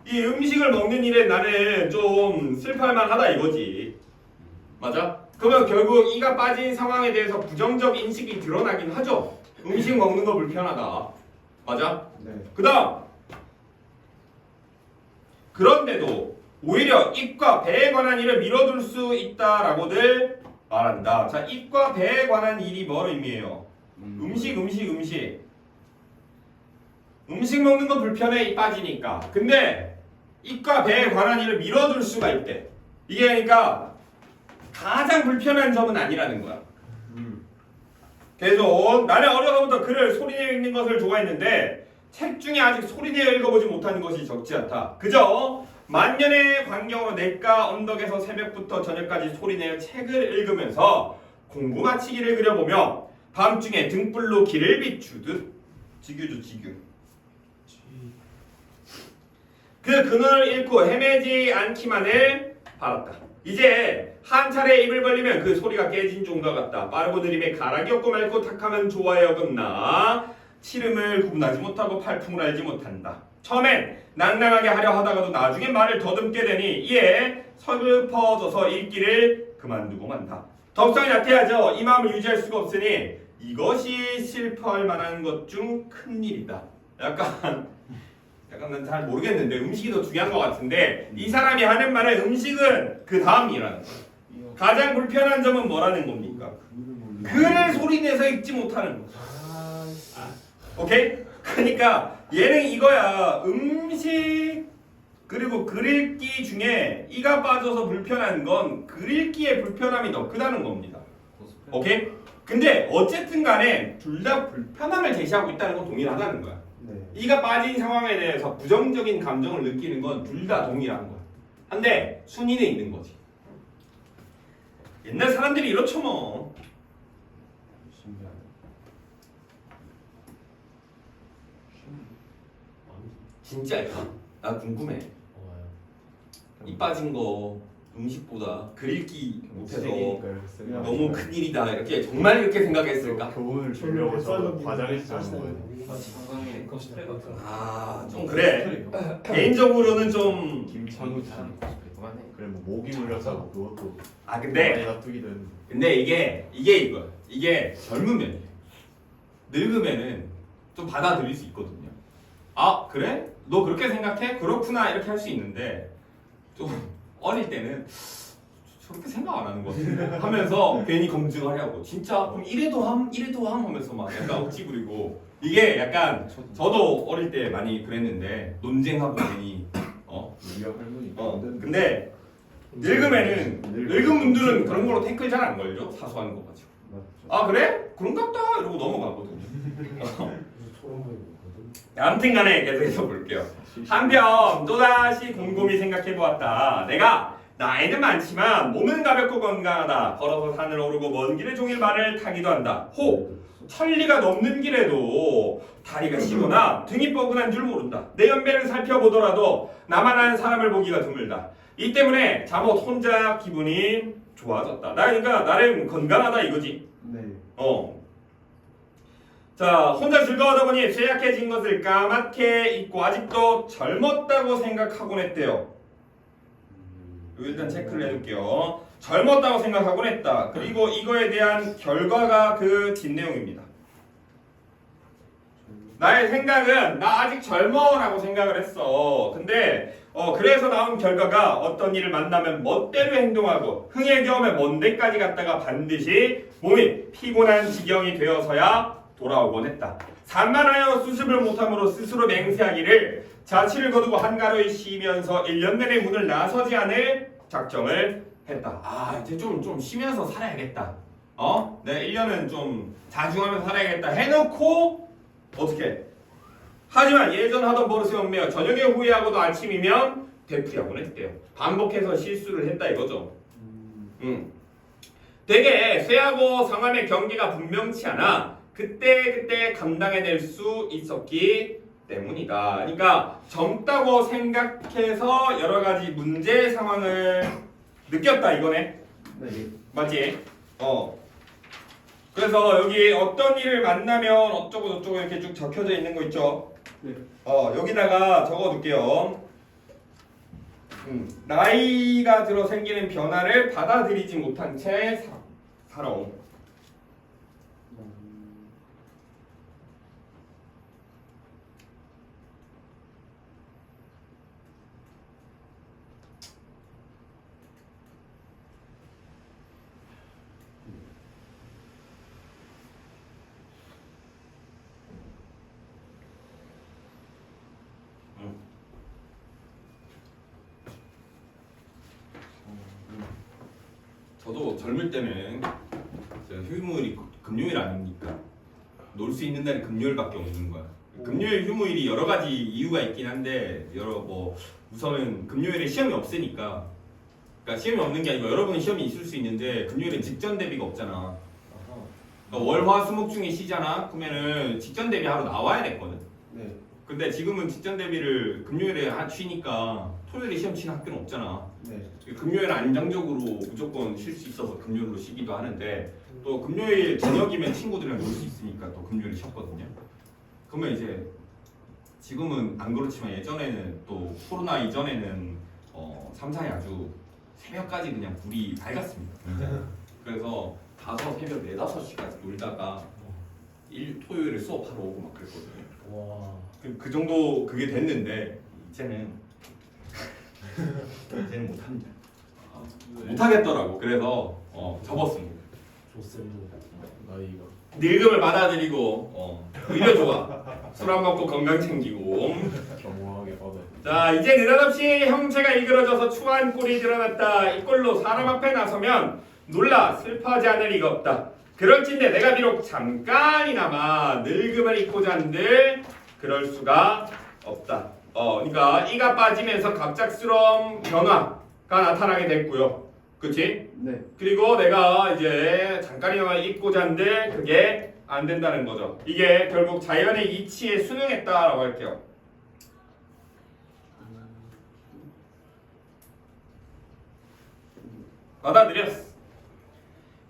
이 음식을 먹는 일에 나는 좀 슬퍼할 만하다 이거지. 맞아? 그러면 결국 이가 빠진 상황에 대해서 부정적 인식이 드러나긴 하죠. 음식 먹는 거 불편하다. 맞아? 네. 그 다음 그런데도 오히려 입과 배에 관한 일을 미뤄둘 수 있다라고들 말한다. 자, 입과 배에 관한 일이 뭘 의미해요? 음식 먹는 거 불편해 입 빠지니까. 근데 입과 배에 관한 일을 미뤄둘 수가 있대. 이게 그러니까 가장 불편한 점은 아니라는 거야. 계속 나는 어려서부터 글을 소리내어 읽는 것을 좋아했는데 책 중에 아직 소리내어 읽어보지 못하는 것이 적지 않다. 그저 만년의 광경으로 냇가 언덕에서 새벽부터 저녁까지 소리내어 책을 읽으면서 공부 마치기를 그려보며 밤중에 등불로 길을 비추듯 지규죠. 그 근원을 잃고 헤매지 않기만을 바랐다. 이제 한 차례 입을 벌리면 그 소리가 깨진 종과 같다. 빠르고 느림에 가락이 없고 맑고 탁하면 좋아요 긋나 치름을 구분하지 못하고 팔풍을 알지 못한다. 처음엔 낭낭하게 하려 하다가도 나중엔 말을 더듬게 되니 이에 서글퍼져서 읽기를 그만두고 만다. 덕성이 나태하죠. 이 마음을 유지할 수가 없으니 이것이 슬퍼할 만한 것 중 큰일이다. 약간 약간 난 잘 모르겠는데 음식이 더 중요한 것 같은데 이 사람이 하는 말은 음식은 그 다음이라는 거야. 가장 불편한 점은 뭐라는 겁니까? 글을 소리내서 읽지 못하는 거. 오케이? 그러니까 얘는 이거야. 음식 그리고 글 읽기 중에 이가 빠져서 불편한 건 글 읽기의 불편함이 더 크다는 겁니다. 오케이? 근데 어쨌든 간에 둘 다 불편함을 제시하고 있다는 건 동일하다는 거야. 네. 이가 빠진 상황에 대해서 부정적인 감정을 느끼는 건 둘 다 동일한 거야. 한데 순위는 있는 거지. 옛날 사람들이 이렇죠 뭐. 신기하네. 진짜일까? 나 궁금해. 이 빠진 거 음식보다 글 읽기 못해서 너무 큰일이다 이렇게 정말 이렇게 생각했을까? 교훈을 주려고 저 과장을 시작한 거예요. 건강에 코스프레 같은 거. 좀 그래. 개인적으로는 좀 김창우 참. 그만해. 그래 뭐 목이 물렸다고 그것도 근데 놔두기도 했는데. 근데 이게 이거야. 이게 젊으면 늙으면은 좀 받아들일 수 있거든요. 아 그래? 너 그렇게 생각해? 그렇구나 이렇게 할 수 있는데 좀 어릴 때는 저렇게 생각 안 하는 거 같아 하면서 괜히 검증하려고 진짜 그럼 이래도 함 하면서 막 약간 억지 부리고 이게 약간 저도 어릴 때 많이 그랬는데 논쟁하고 괜히 우리 할머니 근데 늙으면은 늙은 분들은 그런 걸로 태클 잘 안 걸죠 사소한 거 가지고 아 그래? 그런갑다 이러고 넘어가거든요. 아무튼 간에 계속해서 볼게요. 한편 또다시 곰곰이 생각해보았다. 내가 나이는 많지만 몸은 가볍고 건강하다. 걸어서 산을 오르고 먼 길을 종일 말을 타기도 한다. 천리가 넘는 길에도 다리가 시거나 등이 뻐근한 줄 모른다. 내 연배를 살펴보더라도 나만 아는 사람을 보기가 드물다. 이 때문에 잠옷 혼자 기분이 좋아졌다. 그러니까 나름 건강하다 이거지. 네. 자, 혼자 즐거워하다 보니 쇠약해진 것을 까맣게 잊고 아직도 젊었다고 생각하곤 했대요. 일단 체크를 해둘게요. 젊었다고 생각하곤 했다. 그리고 이거에 대한 결과가 그 뒷내용입니다. 나의 생각은 나 아직 젊어라고 생각을 했어. 근데 그래서 나온 결과가 어떤 일을 만나면 멋대로 행동하고 흥의 경험에 먼 데까지 갔다가 반드시 몸이 피곤한 지경이 되어서야 돌아오곤 했다. 산만하여 수습을 못함으로 스스로 맹세하기를 자취를 거두고 한가로이 쉬면서 1년 내내 문을 나서지 않을 작정을 했다. 이제 좀 쉬면서 살아야겠다. 내가 1년은 좀 자중하면서 살아야겠다 해놓고 어떻게? 하지만 예전 하던 버릇에 얽매여 저녁에 후회하고도 아침이면 되풀이하곤 했대요. 반복해서 실수를 했다 이거죠. 되게 쇠하고 상함의 경계가 분명치 않아 그때 감당해낼 수 있었기 때문이다. 그러니까 젊다고 생각해서 여러 가지 문제 상황을 느꼈다 이거네. 네. 맞지? 그래서 여기 어떤 일을 만나면 어쩌고 저쩌고 이렇게 쭉 적혀져 있는 거 있죠? 네. 여기다가 적어둘게요. 나이가 들어 생기는 변화를 받아들이지 못한 채 살아옴. 저도 젊을 때는 제가 휴무일이 금요일 아닙니까? 놀 수 있는 날이 금요일밖에 없는 거야. 금요일 휴무일이 여러 가지 이유가 있긴 한데 우선은 금요일에 시험이 없으니까 그러니까 시험이 없는 게 아니고 여러분은 시험이 있을 수 있는데 금요일엔 직전 대비가 없잖아. 그러니까 월, 화, 수, 목 중에 쉬잖아. 그러면은 직전 대비 하러 나와야 됐거든. 네. 근데 지금은 직전 대비를 금요일에 쉬니까 토요일에 시험 치는 학교는 없잖아. 네. 금요일 안정적으로 무조건 쉴 수 있어서 금요일로 쉬기도 하는데 또 금요일 저녁이면 친구들이랑 놀 수 있으니까 또 금요일에 쉬었거든요. 그러면 이제 지금은 안 그렇지만 예전에는 또 코로나 이전에는 3, 4일 아주 새벽까지 그냥 불이 밝았습니다. 그래서 새벽 4, 5시까지 놀다가 토요일에 수업하러 오고 막 그랬거든요. 와. 그 정도 그게 됐는데 이제는 못합니다. 못하겠더라고. 그래서 접었습니다. 좋습니다. 나이가 늙음을 받아들이고 오히려 좋아. 술 안 먹고 건강 챙기고. 겸허하게 받아. 자, 이제 느닷없이 형체가 일그러져서 추한 꼴이 드러났다. 이 꼴로 사람 앞에 나서면 놀라 슬퍼하지 않을 리가 없다. 그럴진데 내가 비록 잠깐이나마 늙음을 잊고자 한들 그럴 수가 없다. 그러니까 이가 빠지면서 갑작스러운 변화가 나타나게 됐고요. 그치? 네. 그리고 내가 이제 잠깐이나마 잊고자 한들 그게 안 된다는 거죠. 이게 결국 자연의 이치에 순응했다라고 할게요. 받아들였어.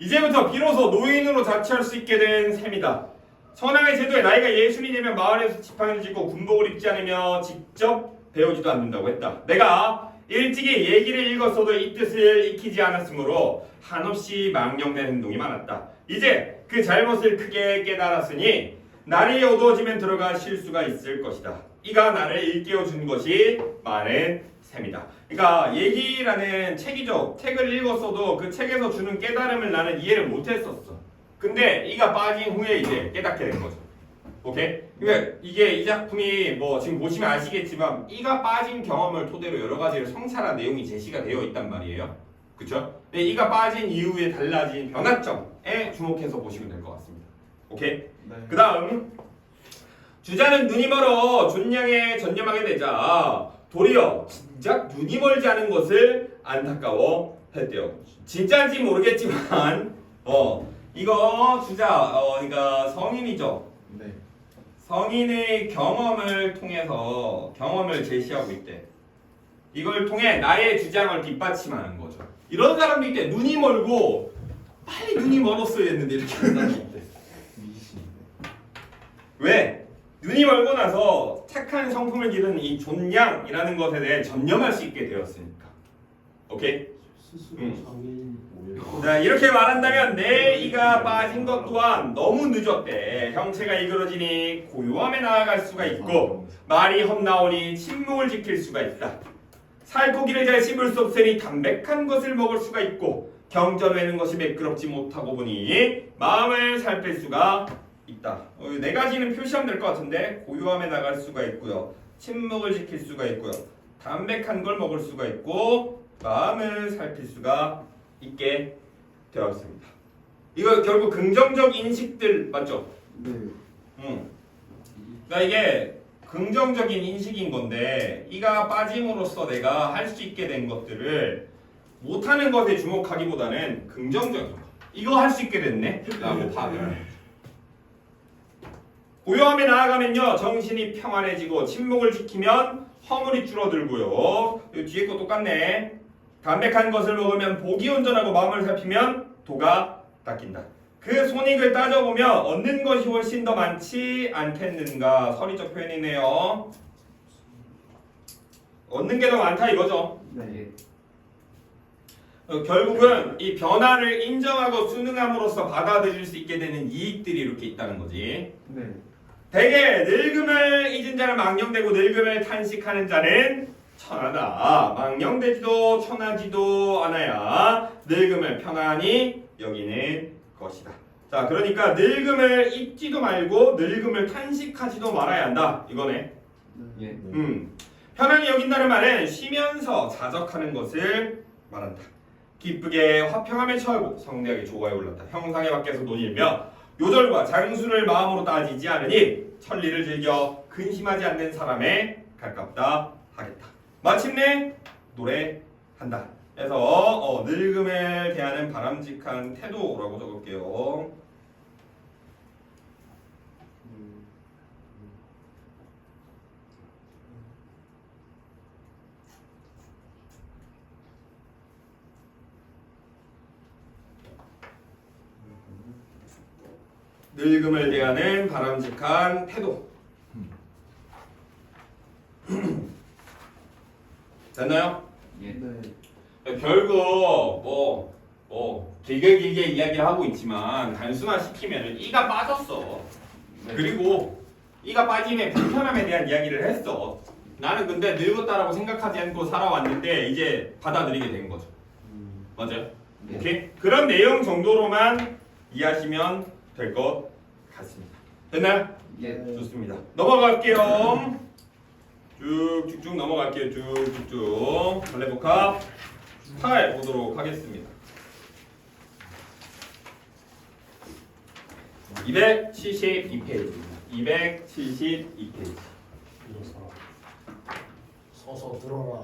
이제부터 비로소 노인으로 자취할 수 있게 된 셈이다. 천황의 제도에 나이가 예순이 되면 마을에서 지팡이를 짚고 군복을 입지 않으며 직접 배우지도 않는다고 했다. 내가 일찍이 얘기를 읽었어도 이 뜻을 익히지 않았으므로 한없이 망령된 행동이 많았다. 이제 그 잘못을 크게 깨달았으니 날이 어두워지면 들어가 쉴 수가 있을 것이다. 이가 나를 일깨워 준 것이 많은 셈이다. 그러니까 얘기라는 책이죠. 책을 읽었어도 그 책에서 주는 깨달음을 나는 이해를 못했었어. 근데 이가 빠진 후에 이제 깨닫게 된 거죠. 오케이? 그러니까 이게 이 작품이 뭐 지금 보시면 아시겠지만 이가 빠진 경험을 토대로 여러 가지를 성찰한 내용이 제시가 되어 있단 말이에요. 그쵸? 근데 이가 빠진 이후에 달라진 변화점에 주목해서 보시면 될 것 같습니다. 오케이? 네. 그 다음 주자는 눈이 멀어 존냥에 전념하게 되자 도리어 진작 눈이 멀지 않은 것을 안타까워 했대요. 진짜인지 모르겠지만 이거 주자 그러니까 성인이죠. 네. 성인의 경험을 통해서 경험을 제시하고 있대. 이걸 통해 나의 주장을 뒷받침하는 거죠. 이런 사람도 있대. 눈이 멀고 빨리 눈이 멀었어야 했는데 이렇게 하는 사람이 있대. 미신. 왜? 눈이 멀고 나서 착한 성품을 기른 이 존양이라는 것에 대해 전념할 수 있게 되었으니까. 오케이? 스스로 음. 장애인 오히려 자, 이렇게 말한다면 내 이가 빠진 것 또한 너무 늦었대. 형체가 이그러지니 고요함에 나아갈 수가 있고 말이 헛나오니 침묵을 지킬 수가 있다. 살코기를 잘 씹을 수 없으니 담백한 것을 먹을 수가 있고 경전외는 것이 매끄럽지 못하고 보니 마음을 살필 수가 있다. 네 가지는 표시하면 될 것 같은데 고요함에 나갈 수가 있고요. 침묵을 지킬 수가 있고요. 담백한 걸 먹을 수가 있고 마음을 살필 수가 있게 되었습니다. 이거 결국 긍정적 인식들 맞죠? 네. 그러니까 이게 긍정적인 인식인 건데 이가 빠짐으로써 내가 할 수 있게 된 것들을 못하는 것에 주목하기보다는 긍정적인 거. 이거 할 수 있게 됐네 라고 파악을. 고요함에 나아가면요 정신이 평안해지고 침묵을 지키면 허물이 줄어들고요. 이 뒤에 거 똑같네. 담백한 것을 먹으면 복이 온전하고 마음을 살피면 도가 닦인다. 그 손익을 따져보면 얻는 것이 훨씬 더 많지 않겠는가. 서리적 표현이네요. 얻는 게 더 많다 이거죠. 네. 결국은 이 변화를 인정하고 순응함으로써 받아들일 수 있게 되는 이익들이 이렇게 있다는 거지. 네. 대개 늙음을 잊은 자는 망령되고 늙음을 탄식하는 자는 천하다. 망령되지도 천하지도 않아야 늙음을 편안히 여기는 것이다. 자, 그러니까 늙음을 잊지도 말고 늙음을 탄식하지도 말아야 한다. 이거네. 예. 편안히 여긴다는 말은 쉬면서 자적하는 것을 말한다. 기쁘게 화평함에 처하고 성대하게 조화에 올랐다. 형상에 밖에서 논일며 요절과 장수를 마음으로 따지지 않으니 천리를 즐겨 근심하지 않는 사람에 가깝다 하겠다. 마침내 노래한다. 그래서 늙음에 대한 바람직한 태도라고 적을게요. 늙음을 대하는 바람직한 태도. 됐나요? 예. 네. 결국 길게 이야기를 하고 있지만 단순화시키면 이가 빠졌어. 네. 그리고 이가 빠짐의 불편함에 대한 이야기를 했어. 나는 근데 늙었다라고 생각하지 않고 살아왔는데 이제 받아들이게 된 거죠. 맞아요? 네. 오케이? 그런 내용 정도로만 이해하시면 될 것 같습니다. 됐나요? 예. 좋습니다. 넘어갈게요. 쭉쭉쭉 넘어갈게요. 쭉쭉쭉. 전래복합 8 보도록 하겠습니다. 272페이지입니다. 272페이지. 일어서라. 서서 들어라.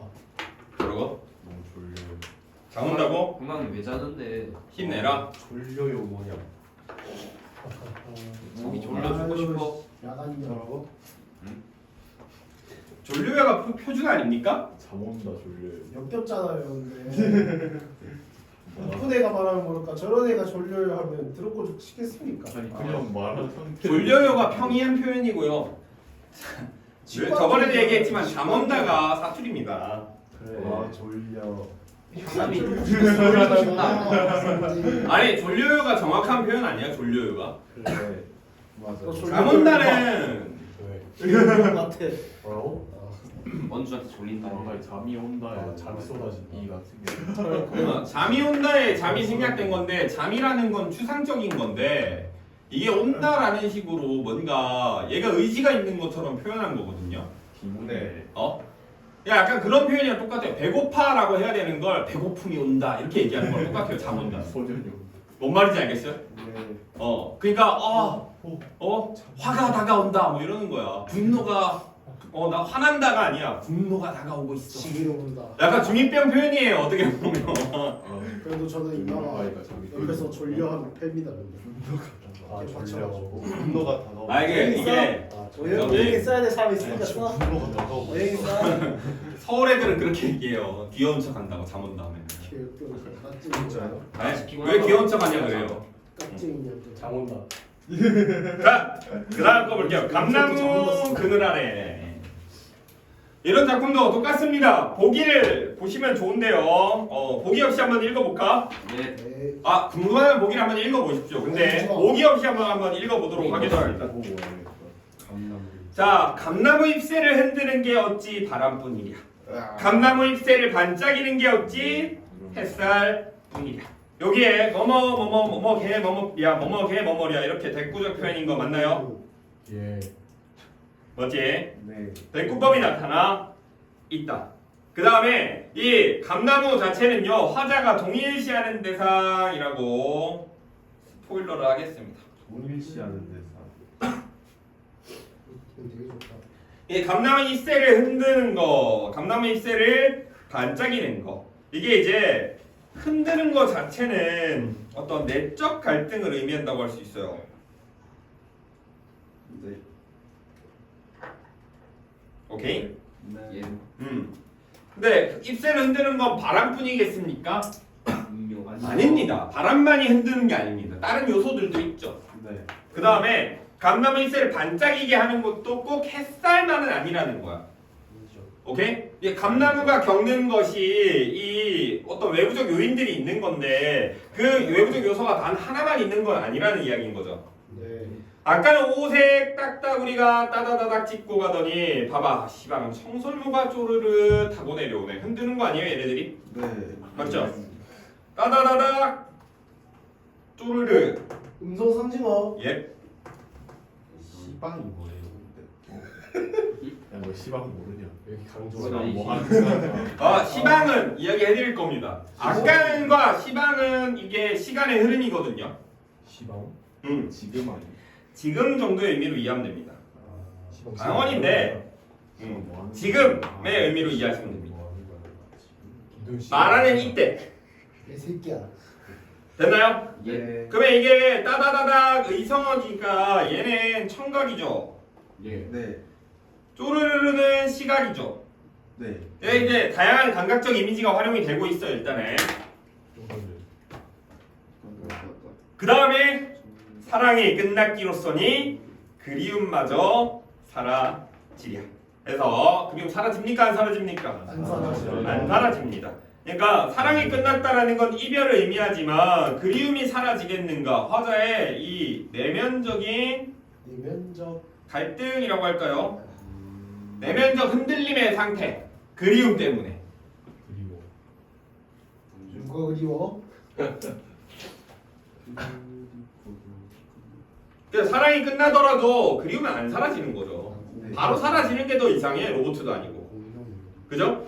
뭐라고? 너무 졸려요. 잠온다고? 건강이 왜 자는데? 힘내라. 졸려요 뭐냐? 몸이 졸려 죽고 싶어. 야간이라고? 졸려가 표준 아닙니까? 잠 온다 졸려요. 역겹잖아요, 근데. 나쁜 애가 말하면 모를까 저런 애가 졸려요 하면 들었고 싶겠습니까? 아니 그냥 말하는 상태. 졸려요가 평이한 표현이고요. 저번에도 얘기했지만 잠온다가 사투리입니다. 그래. 아 졸려. 사람이 졸리고 싶나? 아니 졸려요가 정확한 표현 아니야? 졸려요가. 그래. 맞아. 잠온다는 졸려 같아. 뭐라고? 원주한테 졸린다. 아, 잠이 온다에 아, 잠이 쏟아진 이 같은 게. 잠이 온다에 잠이 생략된 건데 잠이라는 건 추상적인 건데 이게 온다라는 식으로 뭔가 얘가 의지가 있는 것처럼 표현한 거거든요. 기분에 야, 약간 그런 표현이랑 똑같아요. 배고파라고 해야 되는 걸 배고픔이 온다 이렇게 얘기하는 거랑 똑같아요. 잠 온다. 소년이 뭔 말인지 알겠어요? 네. 그러니까 화가 다가온다 뭐 이러는 거야. 분노가 나 화난다가 아니야. 분노가 다가오고 있어. 시기로 온다. 약간 중이병 표현이에요. 어떻게 보면. 그래도 저는 이따가 아이가 잠이 옆에서 졸려하면 팹니다. 아 졸려. 고 분노가 다 나와. 아 이게 여기 써야 될 사람이 있으니까 써. 분노가 다가오고. 여기 써. 서울 애들은 그렇게 얘기해요. 귀여운 척 한다고 잠 온다면. 진짜요? 왜 귀여운 척 하냐 그래요. 깍쟁이냐 또. 잠 온다. 자, 그 다음 거 볼게요. 감나무 그늘 아래. 이런 작품도 똑같습니다. 보기를 보시면 좋은데요. 보기 없이 한번 읽어볼까? 예. 네. 궁금하면 보기를 한번 읽어보십시오. 근데 보기 없이 한번 읽어보도록 하겠습니다. 보고 와야겠다. 감나무. 자, 감나무 잎새를 흔드는 게 어찌 바람뿐이랴. 감나무 잎새를 반짝이는 게 어찌 햇살뿐이랴. 여기에 뭐뭐 개 뭐뭐랴 이렇게 대꾸적 표현인 거 맞나요? 예. 뭐지? 네. 대꾸법이 나타나 있다. 그 다음에 이 감나무 자체는요 화자가 동일시하는 대상이라고 스포일러를 하겠습니다. 동일시하는 대사. 되게 좋다. 이 감나무 잎새를 흔드는 거, 감나무 잎새를 반짝이는 거, 이게 이제 흔드는 거 자체는 어떤 내적 갈등을 의미한다고 할 수 있어요. 네. 오케이? 예. 근데 잎새를 흔드는 건 바람뿐이겠습니까? 분명 아닙니다. 바람만이 흔드는 게 아닙니다. 다른 요소들도 있죠. 네. 그 다음에 감나무 잎새를 반짝이게 하는 것도 꼭 햇살만은 아니라는 거야. 오케이? 이 감나무가 겪는 것이 이 어떤 외부적 요인들이 있는 건데 그 외부적 요소가 단 하나만 있는 건 아니라는 이야기인 거죠. 네. 아까는 오색 딱딱 우리가 따다다닥 찍고 가더니 봐봐 시방 청설모가 쪼르르 타고 내려오네. 흔드는 거 아니에요 얘네들이? 네. 맞죠? 따다다닥 쪼르르. 음성 상징어. 예. 시방이 뭐예요? 야너 시방 모르냐? 여기 뭐가 강조가. 뭐 하는 거야? 시방은 이야기해드릴 겁니다. 아까는과 시방은 이게 시간의 흐름이거든요. 시방? 지금 아니. 지금 정도의 의미로 이해하면 됩니다. 방언인데 뭐 하는 지금의 거야? 의미로 이해하시면 됩니다. 뭐 하는 거야? 말하는 이때 내 새끼야. 됐나요? 예. 그러면 이게 따다다닥 의성어니까 얘는 청각이죠. 예. 네. 쪼르르르는 시각이죠. 네. 얘 이제 다양한 감각적 이미지가 활용이 되고 있어 일단은. 그 다음에 사랑이 끝났기로써니 그리움마저 사라지랴. 그래서 그리움 사라집니까 안 사라집니까? 안 사라져. 안 사라집니다. 그러니까 사랑이 끝났다라는 건 이별을 의미하지만 그리움이 사라지겠는가? 화자의 이 내면적인 내면적 갈등이라고 할까요? 내면적 흔들림의 상태. 그리움 때문에. 그리워. 누가 그리워? 그래서 사랑이 끝나더라도 그리움은 안 사라지는 거죠. 바로 사라지는 게 더 이상해. 로봇도 아니고. 그죠?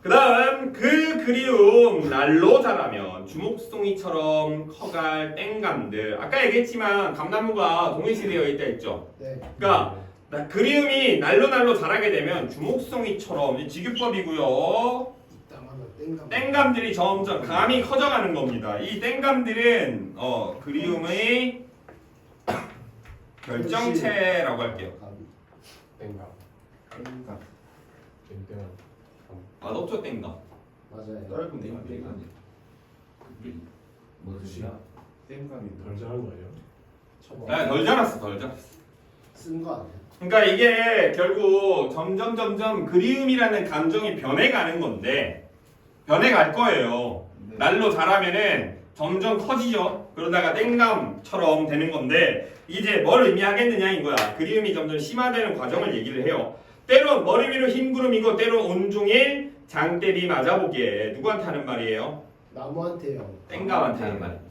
그 다음 그 그리움 날로 자라면 주목송이처럼 커갈 땡감들. 아까 얘기했지만 감나무가 동일시되어 있다 했죠. 네. 그러니까 그리움이 날로 자라게 되면 주목송이처럼 이 직유법이고요. 이따만 땡감. 땡감들이 점점 감이 커져가는 겁니다. 이 땡감들은 그리움의 결정체라고 할게요. 땡가. 땡가. 땡땡한. 맛없죠 땡감. 맞아요. 짧은 땡가. 무슨 소리야? 땡감이 덜 잘한 거예요? 저거 덜 자랐어 덜 자랐어. 쓴거 아니야? 그러니까 이게 결국 점점 그리움이라는 감정이 변해가는 건데 변해갈 거예요. 네. 날로 자라면은 점점 커지죠. 그러다가 땡감처럼 되는 건데 이제 뭘 의미하겠느냐인 거야. 그리움이 점점 심화되는 과정을 얘기를 해요. 때론 머리 위로 흰 구름이고 때론 온종일 장대비 맞아보기에 누구한테 하는 말이에요? 나무한테요. 땡감한테 하는 말입니다.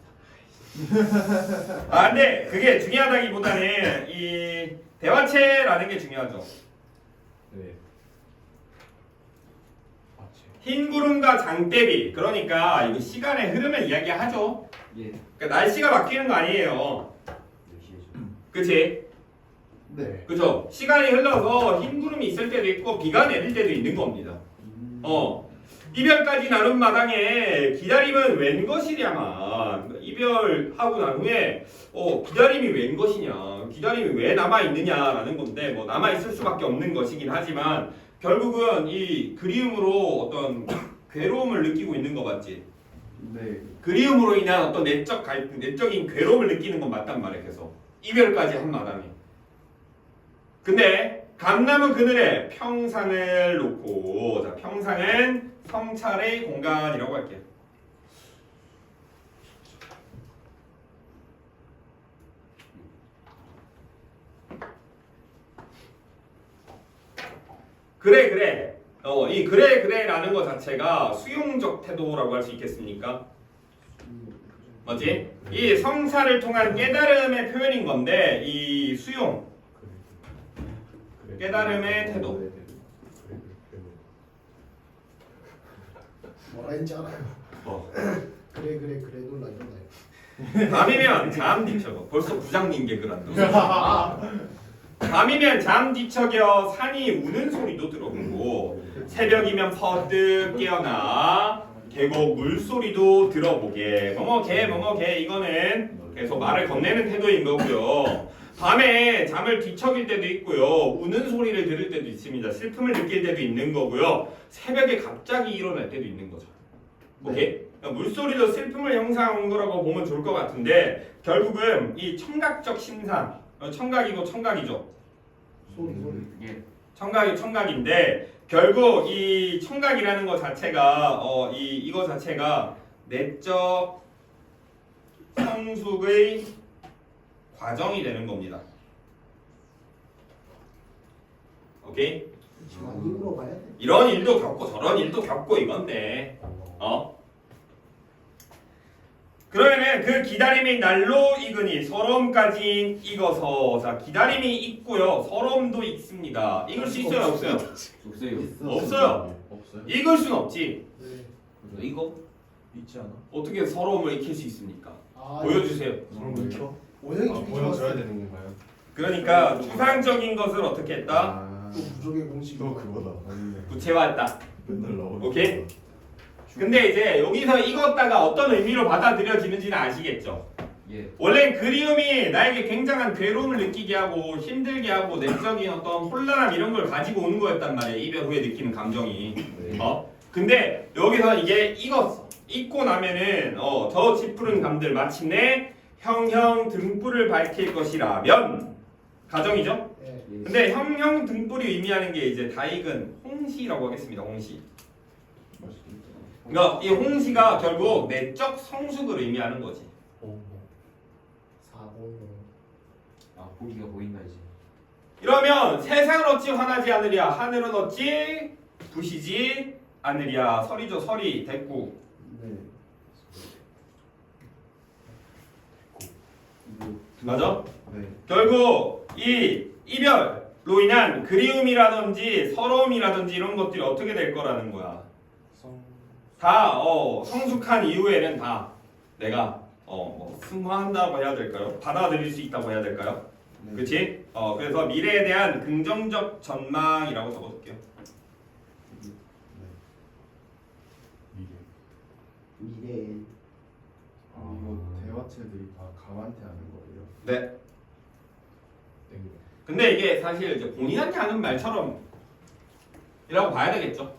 아 근데 그게 중요하다기보다는 이 대화체라는 게 중요하죠. 네. 마치. 흰 구름과 장대비 그러니까 이거 시간의 흐름을 이야기하죠. 예. 그러니까 날씨가 바뀌는 거 아니에요. 그치? 네. 그죠? 시간이 흘러서 흰 구름이 있을 때도 있고 비가 내릴 때도 있는 겁니다. 이별까지 나눈 마당에 기다림은 웬 것이랴만. 이별하고 난 후에 기다림이 웬 것이냐, 기다림이 왜 남아 있느냐라는 건데 뭐 남아 있을 수밖에 없는 것이긴 하지만 결국은 이 그리움으로 어떤 괴로움을 느끼고 있는 거 맞지? 네. 그리움으로 인한 어떤 내적 갈등, 내적인 괴로움을 느끼는 건 맞단 말이야. 계속 이별까지 한 마당에. 근데 감나무 그늘에 평상을 놓고, 자 평상은 성찰의 공간이라고 할게요. 그래. 이 그래라는 것 자체가 수용적 태도라고 할 수 있겠습니까? 뭐지? 이 성찰을 통한 깨달음의 표현인 건데 이 수용, 깨달음의 태도. 뭐라 했는지 알아요. 그래 놀라요. 밤이면 잠 뒤척여. 벌써 부장님 개그를 한다. 밤이면 잠 뒤척여 산이 우는 소리도 들어보고 새벽이면 퍼뜩 깨어나 계곡 물소리도 들어보게. 뭐뭐개 이거는 계속 말을 건네는 태도인 거고요. 밤에 잠을 뒤척일 때도 있고요. 우는 소리를 들을 때도 있습니다. 슬픔을 느낄 때도 있는 거고요. 새벽에 갑자기 일어날 때도 있는 거죠. 오케이? 그러니까 물소리도 슬픔을 형성한 거라고 보면 좋을 것 같은데 결국은 이 청각적 심상, 청각이고 청각이죠. 소리. 예. 청각인데 결국 이 청각이라는 것 자체가 이거 자체가 내적 성숙의 과정이 되는 겁니다. 오케이? 힘으로 봐야 돼. 이런 일도 겪고 저런 일도 겪고 이건데 그러면은 그 기다림이 날로 익으니 서러움까지 익어서 자 기다림이 있고요 서러움도 있습니다. 익을 수 있어요 없어요? 없어요. 없어요. 익을 순 없지. 네. 이거 있지 않아? 어떻게 서러움을 익힐 수 있습니까? 아, 보여주세요. 서로 익혀? 원형이 좀 보여줘야 좋았어요. 되는 건가요? 그러니까 추상적인 것을 어떻게 했다? 또 부족의 공식. 또 그거다. 맞네. 구체화했다. 맨날 나오는. 오케이? 근데 이제 여기서 익었다가 어떤 의미로 받아들여지는지는 아시겠죠? 예. 원래 그리움이 나에게 굉장한 괴로움을 느끼게 하고 힘들게 하고 내적인 어떤 혼란함 이런 걸 가지고 오는 거였단 말이에요. 이별 후에 느끼는 감정이. 근데 여기서 이게 익었어. 익고 나면은 저 짙푸른 감들 마침내 형형 등불을 밝힐 것이라면 가정이죠? 네. 근데 형형 등불이 의미하는 게 이제 다 익은 홍시라고 하겠습니다. 홍시. 그러니까 이 홍시가 결국 내적 성숙을 의미하는 거지. 사고. 아 고기가 보인다 이제. 이러면 세상은 어찌 화나지 않으랴 하늘은 어찌 부시지 않으랴. 설이죠. 설이 됐고. 네. 맞아? 네. 결국 이 이별로 인한 그리움이라든지 서러움이라든지 이런 것들이 어떻게 될 거라는 거야. 다 성숙한 이후에는 다 내가 뭐 승화한다고 해야 될까요? 받아들일 수 있다고 해야 될까요? 네. 그치? 그래서 미래에 대한 긍정적 전망이라고 적어둘게요. 미래. 미래. 이거 대화체들이 다 감한테 하는 거예요. 네. 근데 이게 사실 이제 본인한테 하는 말처럼 이라고 봐야 되겠죠.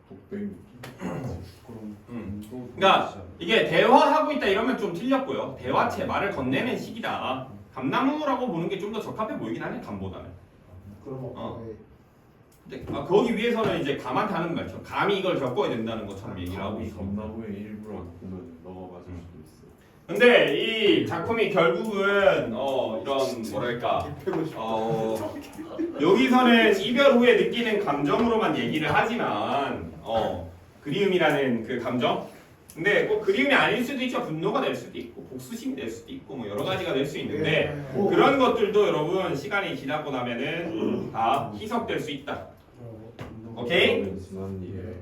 독백 그럼 또 그러니까 이게 대화하고 있다 이러면 좀 틀렸고요. 대화체 말을 건네는 시기다. 감나무라고 보는 게 좀 더 적합해 보이긴 하네. 감보다는. 그럼 어. 근데 거기 위해서는 이제 감한테 하는 말처럼 감히 이걸 겪어야 된다는 것처럼 얘기를 하고 있어. 감나무의 일부라고 보면 너가 맞을 수도 있어. 근데 이 작품이 결국은 이런 뭐랄까 여기서는 이별 후에 느끼는 감정으로만 얘기를 하지만 그리움이라는 그 감정. 근데 꼭 그리움이 아닐 수도 있죠. 분노가 될 수도 있고 복수심이 될 수도 있고 뭐 여러 가지가 될 수 있는데 그런 것들도 여러분 시간이 지나고 나면은 다 희석될 수 있다. 오케이? 지난 일에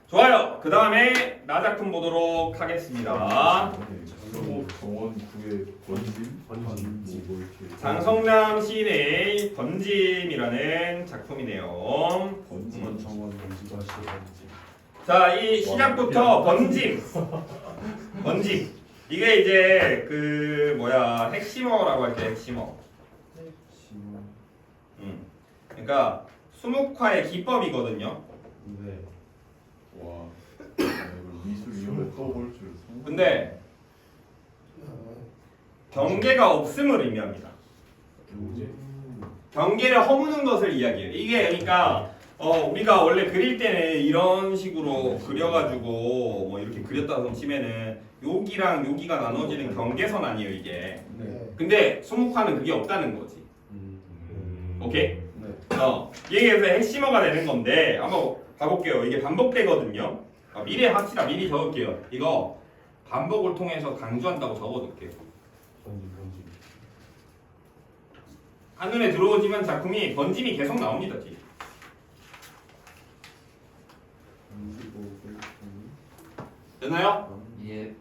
좋아요. 그 다음에 나 작품 보도록 하겠습니다. 정원 구의 번짐 뭐 이렇게 장성남 시인의 번짐이라는 작품이네요. 번짐 정원 먼지가 싫어하는지. 자, 이 시작부터 번짐. 이게 이제 그 뭐야 핵심어라고 할게 핵심어. 심한. 그러니까 수묵화의 기법이거든요. 네. 와 이걸 미술 이름을 떠볼 줄 상상. 근데 경계가 없음을 의미합니다. 뭐지? 경계를 허무는 것을 이야기해요. 이게 그러니까 우리가 원래 그릴 때는 이런 식으로 그려가지고 뭐 이렇게 그렸다 치면은 여기랑 여기가 나눠지는 경계선 아니에요 이게. 네. 근데 수묵화는 그게 없다는 거지. 오케이? 네. 이게 그래서 핵심어가 되는 건데 한번 가볼게요. 이게 반복되거든요. 미리 합시다. 미리 적을게요. 이거 반복을 통해서 강조한다고 적어둘게요. 한눈에 들어오지만 작품이 번짐이 계속 나옵니다. 뒤에. 됐나요? 예.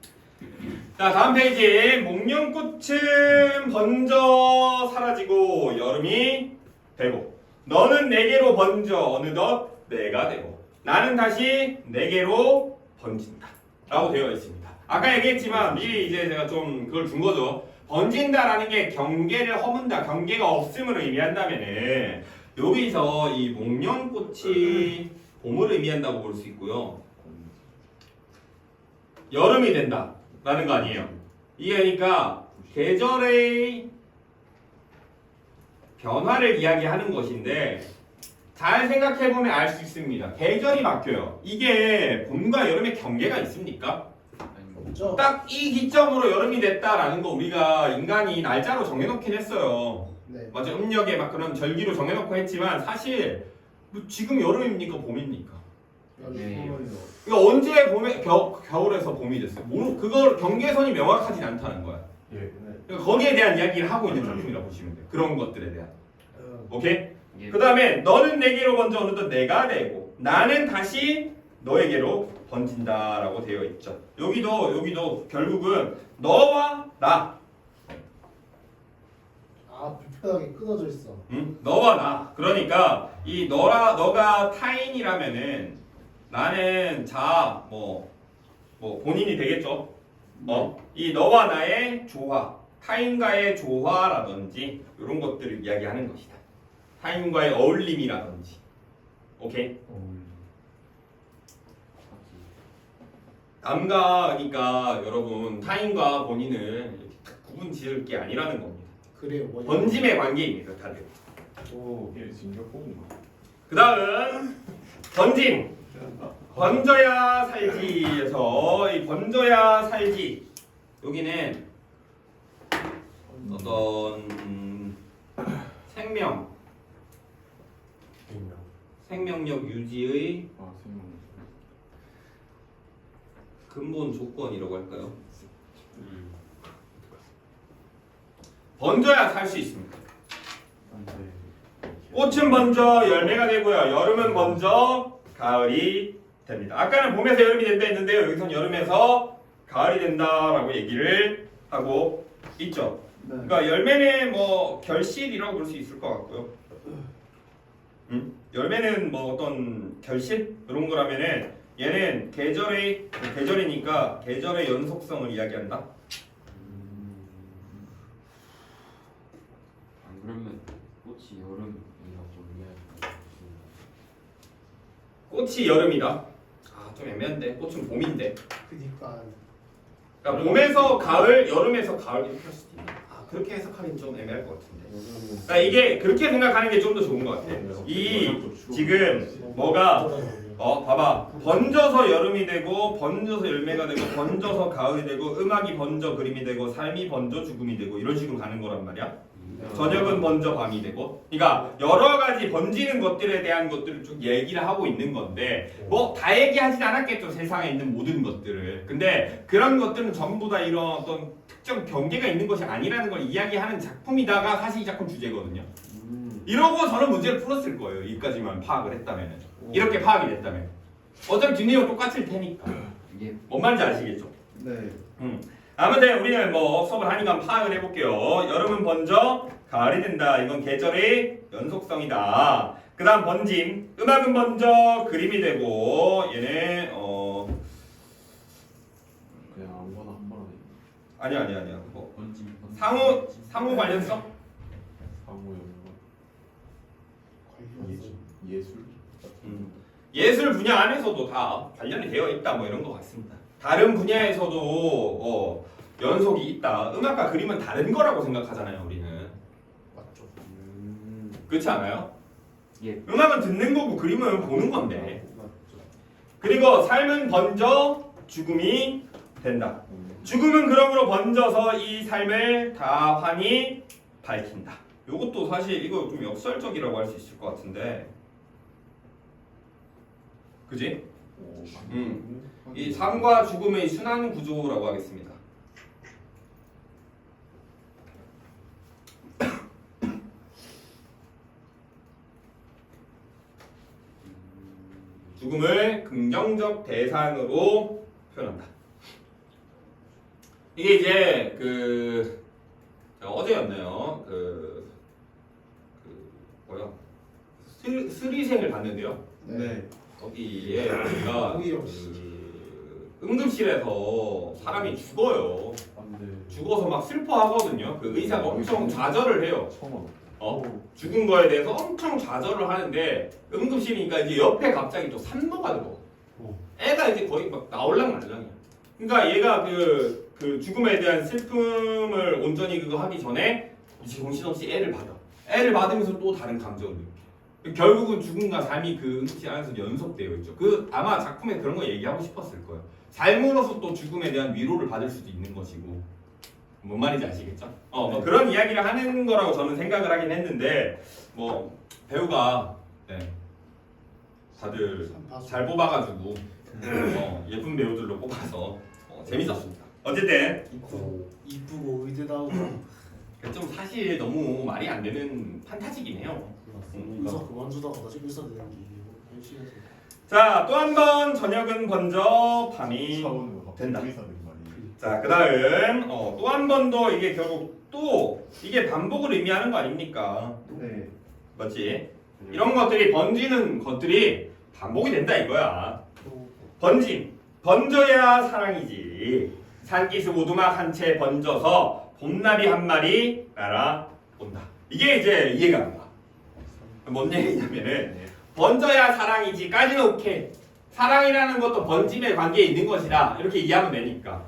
자 다음 페이지. 목련꽃은 번져 사라지고 여름이 되고 너는 내게로 번져 어느덧 내가 되고 나는 다시 내게로 번진다 라고 되어 있습니다. 아까 얘기했지만 미리 이제 제가 좀 그걸 준 거죠. 번진다라는 게 경계를 허문다, 경계가 없음을 의미한다면은 여기서 이 목련꽃이 봄을 의미한다고 볼 수 있고요. 여름이 된다라는 거 아니에요. 이게 그러니까 계절의 변화를 이야기하는 것인데 잘 생각해보면 알 수 있습니다. 계절이 바뀌어요. 이게 봄과 여름의 경계가 있습니까? 없죠. 딱 이 기점으로 여름이 됐다라는 거 우리가 인간이 날짜로 정해놓긴 했어요. 네. 맞아, 음력에 막 그런 절기로 정해놓고 했지만 사실 뭐 지금 여름입니까 봄입니까? 그러니까 언제 봄에 겨울에서 봄이 됐어요? 그걸 경계선이 명확하진 않다는 거야. 예. 그러니까 거기에 대한 이야기를 하고 있는 작품이라고 보시면 돼요. 그런 것들에 대한. 오케이? 예. 그 다음에 너는 내게로 번져 어느덧 내가 되고 나는 다시 너에게로 번진다라고 되어 있죠. 여기도 결국은 너와 나. 아 불편하게 끊어져 있어. 응? 너와 나. 그러니까 이 너가 타인이라면은 나는 뭐 본인이 되겠죠. 이 너와 나의 조화, 타인과의 조화라든지 이런 것들을 이야기하는 것이다. 타인과의 어울림이라든지. 오케이? 그러니까 여러분 타인과 본인을 이렇게 딱 구분 지을 게 아니라는 겁니다. 그래요. 번짐의 관계입니다, 다들. 오, 예, 진격봉인가? 그 다음 번짐. 번져야 살지에서 이 번져야 살지 여기는 어떤 생명력 유지의 아 생각. 근본 조건이라고 할까요? 번져야 살 수 있습니다. 꽃은 번져 열매가 되고요. 여름은 번져 가을이 됩니다. 아까는 봄에서 여름이 된다 했는데요. 여기선 여름에서 가을이 된다라고 얘기를 하고 있죠. 그러니까 열매는 뭐 결실이라고 볼 수 있을 것 같고요. 열매는 뭐 어떤 결실 이런 거라면은 얘는 계절이니까 계절의 연속성을 이야기한다. 안 그러면 꽃이 여름이라고 이해할 꽃이 여름이다. 아, 좀 애매한데. 꽃은 봄인데. 그니까 그러니까 봄에서 가을, 여름에서 가을 이렇게 할 수도 있네. 아, 그렇게 해석하기는 좀 애매할 것 같은데. 그러니까 이게 그렇게 생각하는 게 좀 더 좋은 것 같아. 이 지금 뭐가 봐봐. 번져서 여름이 되고 번져서 열매가 되고 번져서 가을이 되고 음악이 번져 그림이 되고 삶이 번져 죽음이 되고 이런 식으로 가는 거란 말이야. 저녁은 번져 밤이 되고. 그러니까 여러 가지 번지는 것들에 대한 것들을 쭉 얘기를 하고 있는 건데 뭐 다 얘기하진 않았겠죠. 세상에 있는 모든 것들을. 근데 그런 것들은 전부 다 이런 어떤 특정 경계가 있는 것이 아니라는 걸 이야기하는 작품이다가 사실 이 작품 주제거든요. 이러고 저는 문제를 풀었을 거예요. 여기까지만 파악을 했다면. 이렇게 파악이 됐다면. 어차피 뒷내용 똑같을 테니까. 이게 뭔 말인지 아시겠죠? 네. 아무튼 우리는 뭐 수업을 하니까 파악을 해볼게요. 여름은 번져 가을이 된다. 이건 계절의 연속성이다. 그 다음 번짐. 음악은 번져 그림이 되고 얘는 그냥 아무거나 한 번에 아니야. 뭐 번짐 상호 관련성? 상호 관련성. 예술. 예술 분야 안에서도 다 관련이 되어 있다. 뭐 이런 것 같습니다. 다른 분야에서도 연속이 있다. 음악과 그림은 다른 거라고 생각하잖아요. 우리는. 맞죠. 그렇지 않아요? 예. 음악은 듣는 거고 그림은 보는 건데. 맞죠. 그리고 삶은 번져 죽음이 된다. 죽음은 그러므로 번져서 이 삶을 다 환히 밝힌다. 이것도 사실 이거 좀 역설적이라고 할 수 있을 것 같은데. 그지? 이 삶과 죽음의 순환 구조라고 하겠습니다. 죽음을 긍정적 대상으로 표현한다. 이게 이제 어제였나요? 뭐야? 스리생을 봤는데요. 네. 거기에 우리가 오히려. 응급실에서 사람이 죽어요. 안돼. 죽어서 막 슬퍼하거든요. 그 의사가 엄청 좌절을 해요. 처음 죽은 거에 대해서 엄청 좌절을 하는데 응급실이니까 이제 옆에 갑자기 또 산모가 들어. 애가 이제 거의 막 나올랑 말랑이야. 그러니까 얘가 그 죽음에 대한 슬픔을 온전히 그거 하기 전에 이제 정신없이 애를 받아. 애를 받으면서 또 다른 감정을 느껴. 결국은 죽음과 삶이 그 응급실 안에서 연속되어 있죠. 그 아마 작품에 그런 거 얘기하고 싶었을 거예요. 삶으로서 또 죽음에 대한 위로를 받을 수도 있는 것이고. 뭔 말인지 아시겠죠? 뭐 그런 이야기를 하는 거라고 저는 생각을 하긴 했는데 뭐 배우가 다들 잘 뽑아가지고 예쁜 배우들로 뽑아서 재밌었습니다. 어쨌든 이쁘고 의대다우고 좀 사실 너무 말이 안 되는 판타지긴 해요. 의사 그만두다가 다시 의사 되는 게 현실에서. 자, 또 한 번 저녁은 번져 밤이 차원으로 된다. 의사된 말이. 자, 그 다음 또 한 번 더 이게 결국 또 이게 반복을 의미하는 거 아닙니까? 네. 맞지? 이런 것들이 번지는 것들이 반복이 된다 이거야. 번짐, 번져야 사랑이지. 산기슭 오두막 한 채 번져서 봄나비 한 마리 날아온다. 이게 이제 이해가 안 가. 뭔 얘기냐면은 번져야 사랑이지까지는 오케이. 사랑이라는 것도 번짐의 관계에 있는 것이다. 이렇게 이해하면 되니까.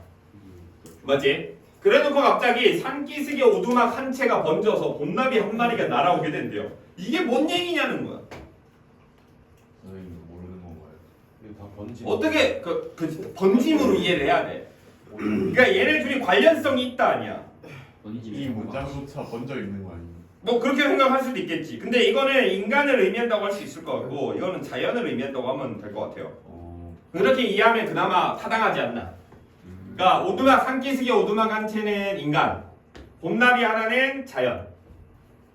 맞지? 그래놓고 갑자기 산기슭의 오두막 한 채가 번져서 봄나비 한 마리가 날아오게 된대요. 이게 뭔 얘기냐는 거야. 선생님도 모르는 건가요? 이거 다 번짐. 어떻게 그 번짐으로 이해를 해야 돼. 그러니까 얘네 둘이 관련성이 있다 아니야. 이 문장조차 번져 있는 거 아니에요? 뭐 그렇게 생각할 수도 있겠지. 근데 이거는 인간을 의미한다고 할 수 있을 것 같고 이거는 자연을 의미한다고 하면 될 것 같아요. 그렇게 이해하면 그나마 타당하지 않나. 그러니까 오두막 산기슭의 오두막한테는 인간, 봄나비 하나는 자연.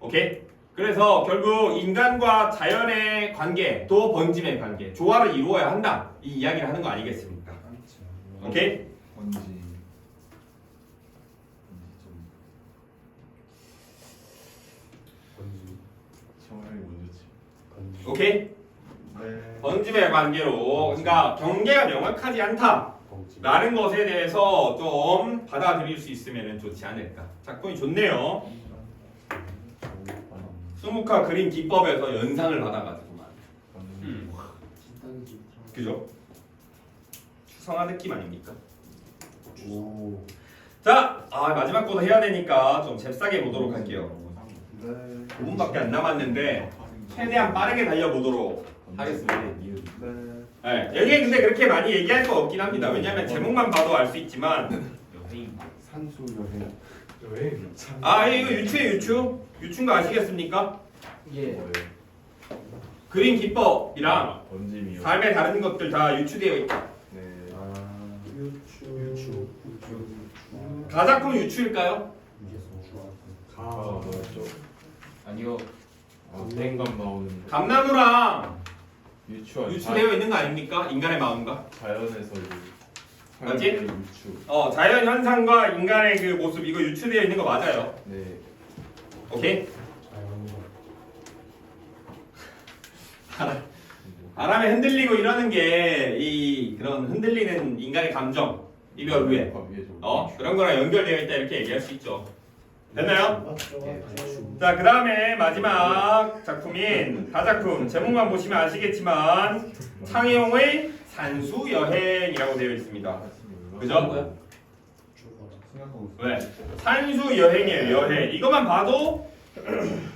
오케이? 그래서 결국 인간과 자연의 관계, 또 번짐의 관계, 조화를 이루어야 한다. 이 이야기를 하는 거 아니겠습니까? 오케이? 번지. 차라리 먼저지. 오케이? 네. 번짐의 관계로, 그러니까 경계가 명확하지 않다라는 것에 대해서 좀 받아들일 수 있으면 좋지 않을까. 작품이 좋네요. 수묵화 그림 기법에서 연상을 받아가지고만. 그죠? 추상화 느낌 아닙니까? 오. 자, 마지막 거도 해야 되니까 좀 잽싸게 보도록 할게요. 네. 5분밖에 안 남았는데 최대한 빠르게 달려보도록 하겠습니다. 네. 네, 여기 근데 그렇게 많이 얘기할 거 없긴 합니다. 왜냐하면 제목만 봐도 알 수 있지만 여행. 산수 여행. 여행. 이거 유추예요, 유추. 유추인 거 아시겠습니까? 예. 그림 기법이랑 번짐이요. 삶의 다른 것들 다 유추되어 있다. 네. 유추. 가작품 유추일까요? 뭐였죠? 아니요. 대행감 나오는 감나무랑 유추한 유추되어 있는 거 아닙니까? 인간의 마음과 자연에서 이제 맞지? 삶의 유추. 자연 현상과 인간의 그 모습 이거 유추되어 있는 거 맞아요. 네. 오케이? 바람에 흔들리고 이러는 게 이 그런 흔들리는 인간의 감정 이별 후에 그런 거랑 연결되어 있다 이렇게 얘기할 수 있죠. 됐나요? 맞죠. 자, 그 다음에 마지막 작품인 다작품 제목만 보시면 아시겠지만 창의용의 산수 여행이라고 되어 있습니다. 그죠? 생각하고 있어요. 왜? 산수 여행이에요. 여행. 이것만 봐도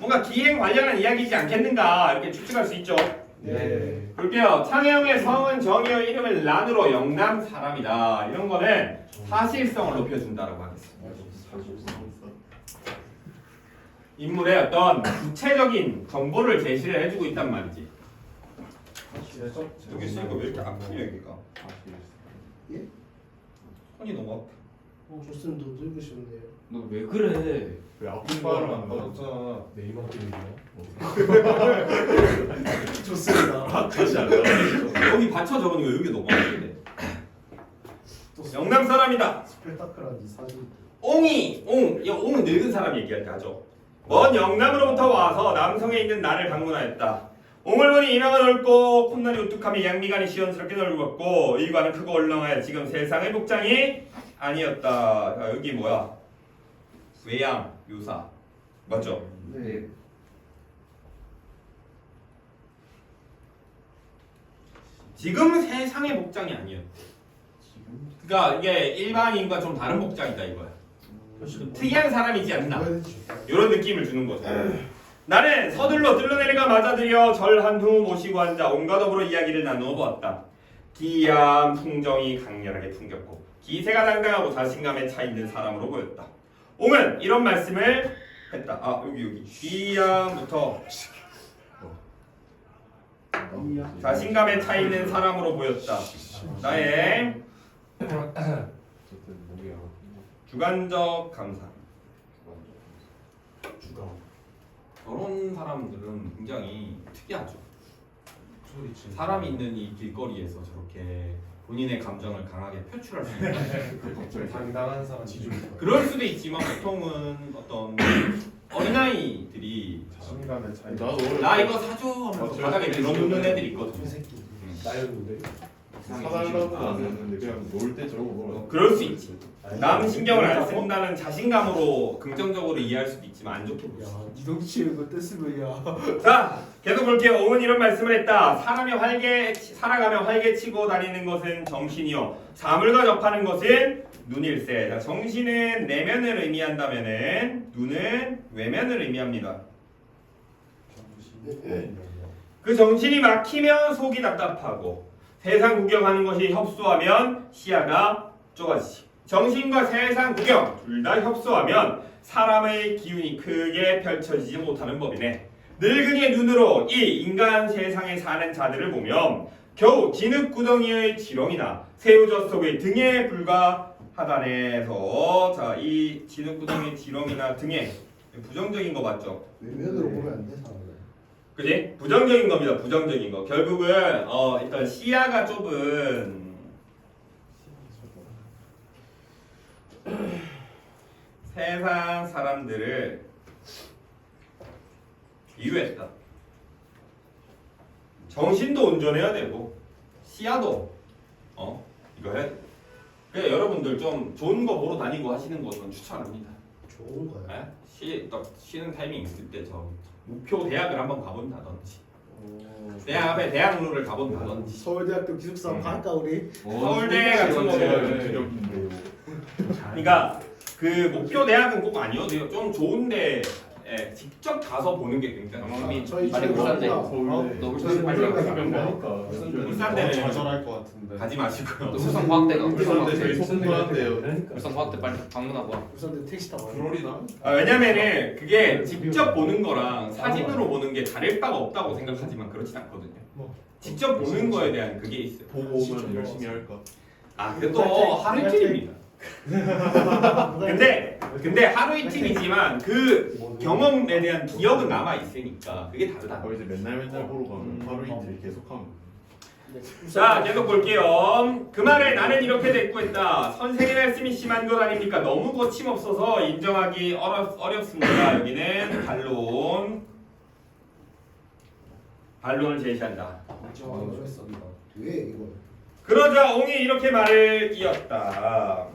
뭔가 기행 관련한 이야기이지 않겠는가 이렇게 추측할 수 있죠. 네. 볼게요. 창의용의 성은 정의어 이름을 란으로 영남 사람이다. 이런 거는 사실성을 높여준다라고 하겠습니다. 인물의 어떤 구체적인 정보를 제시를 해주고 있단 말이지. 여기 쓰니까 왜 이렇게 아프냐 여기가? 예? 손이 너무 좋습니다. 너 들고 싶은데요. 너 왜 그래? 왜 아픈 말을 안 받아? 맞잖아. 내 이만큼이냐? 좋습니다. 다시 안 나와. 여기 받쳐 적은 거 여기 너무 아프네. 영남 사람이다. 스펙타클한 이 사진. 옹이 옹은 늙은 사람 얘기할 때 하죠. 먼 영남으로부터 와서 남성에 있는 나를 방문하였다. 옹을 보니 이명은 옳고 콧날이 우뚝하며 양미간이 시원스럽게 넓었고 의관은 크고 얼렁하여 지금 세상의 복장이 아니었다. 자, 여기 뭐야? 외양 묘사 맞죠? 네. 지금 세상의 복장이 아니었대. 그러니까 이게 일반인과 좀 다른 복장이다 이거야. 좀 특이한 사람이지 않나 이런 느낌을 주는 거죠. 나는 서둘러 뚫러내리가 맞아들여 절한 후 모시고 앉아 온갖 업으로 이야기를 나누어 보았다. 기이한 풍정이 강렬하게 풍겼고 기세가 당당하고 자신감에 차 있는 사람으로 보였다. 옹은 이런 말씀을 했다. 여기 기이함부터 자신감에 차 있는 사람으로 보였다. 나의 어쨌든 목이 아파. 주관적 감상. 주가. 저런 사람들은 굉장히 특이하죠. 사람이 있는 이 길거리에서 저렇게 본인의 감정을 강하게 표출할 수 있는 갑자기 당당한 사람. 그럴 수도 있지만 보통은 어떤 어린아이들이 자신감의 차이. 나도 나 이거 사줘 하면서 바닥에 들어눕는 애들이 있거든. 새끼. 나였는데. 사달라고 안 했는데 그냥 놀 때 저러고 놀아. 그럴 수 있지. 남 신경을 안 쓴다는 자신감으로 긍정적으로 이해할 수도 있지만 안 좋게 볼 수. 야, 니 덩치 이거 뗐으면야. 자, 계속 볼게요. 옹은 이런 말씀을 했다. 사람이 살아가며 활개치고 다니는 것은 정신이요. 사물과 접하는 것은 눈일세. 자, 정신은 내면을 의미한다면은 눈은 외면을 의미합니다. 그 정신이 막히면 속이 답답하고 세상 구경하는 것이 협소하면 시야가 좁아지지. 정신과 세상 구경 둘 다 협소하면 사람의 기운이 크게 펼쳐지지 못하는 법이네. 늙은이의 눈으로 이 인간 세상에 사는 자들을 보면 겨우 진흙구덩이의 지렁이나 새우젓 속의 등에 불과하다네서 자, 이 진흙구덩이 지렁이나 등에 부정적인 거 맞죠? 외면으로 보면 안 돼, 사람을. 그지? 부정적인 겁니다. 부정적인 거. 결국은 일단 시야가 좁은 세상 사람들을 이유했다. 정신도 온전해야 되고 시야도 이거 해야 돼. 그래 여러분들 좀 좋은 거 보러 다니고 하시는 거 전 추천합니다. 좋은 거야. 딱 쉬는 타이밍 있을 때 저 목표 대학을 한번 가본다든지 오. 대학 앞에 대학로를 가본다든지 서울대학교 기숙사 갈까 우리? 서울대 같은 제가 거는 기력인데요. 그러니까 그 목표 대학은 꼭 아니어도 돼요. 좀 좋은데 직접 가서 보는 게 굉장히 경험이 저희 많이 집에 울산대. 가니까. 서울대. 너 저희 울산 빨리 울산 가면 그러니까 울산대는 좌절할 것 같은데. 가지 마시고요. 울산 과학대가 울산대 저희 울산대 소풍가는데요. 그러니까. 울산 과학대 빨리 방문하고 와. 울산대 택시 타고 와요. 그럴리나? 왜냐면은 그게 직접 보는 거랑 사진으로 보는 게 다를 바가 없다고 생각하지만 그렇진 않거든요. 직접 보는 거에 대한 그게 있어요. 보고 오면 열심히 할까? 그게 또 하루 이틀입니다. 근데 하루 이틀이지만 그 경험에 대한 기억은 남아 있으니까 그게 다르다. 이제 맨날 보러 가면 하루 이틀 계속하면 자, 계속 볼게요. 그 말에 나는 이렇게 대꾸했다. 선생의 말씀이 심한 것 아닙니까? 너무 거침없어서 인정하기 어렵습니다. 여기는 반론을 제시한다. 왜 이거? 그러자 옹이 이렇게 말을 이었다.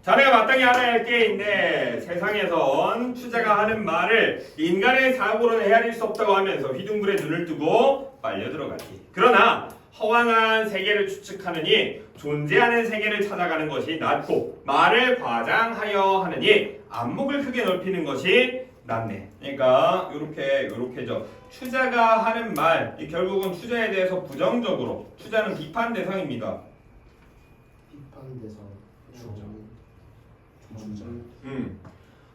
자네가 마땅히 알아야 할 게 있네. 세상에선 추자가 하는 말을 인간의 사고로는 헤아릴 수 없다고 하면서 휘둥그레 눈을 뜨고 빨려 들어가지. 그러나 허황한 세계를 추측하느니 존재하는 세계를 찾아가는 것이 낫고 말을 과장하여 하느니 안목을 크게 넓히는 것이 낫네. 그러니까 요렇게죠. 추자가 하는 말, 결국은 추자에 대해서 부정적으로 추자는 비판 대상입니다. 비판 대상.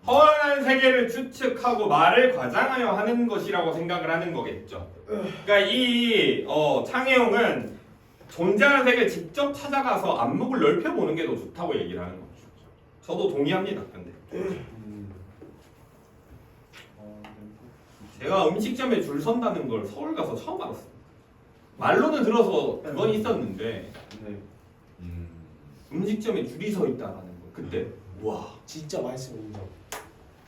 허황한 세계를 추측하고 말을 과장하여 하는 것이라고 생각을 하는 거겠죠. 그러니까 이 창혜용은 존재하는 세계를 직접 찾아가서 안목을 넓혀보는 게 더 좋다고 얘기를 하는 거죠. 저도 동의합니다. 근데 제가 음식점에 줄 선다는 걸 서울 가서 처음 알았어요. 말로는 들어서 그건 있었는데 음식점에 줄이 서 있다라는 거 그때 와. 진짜 맛있으면 인정.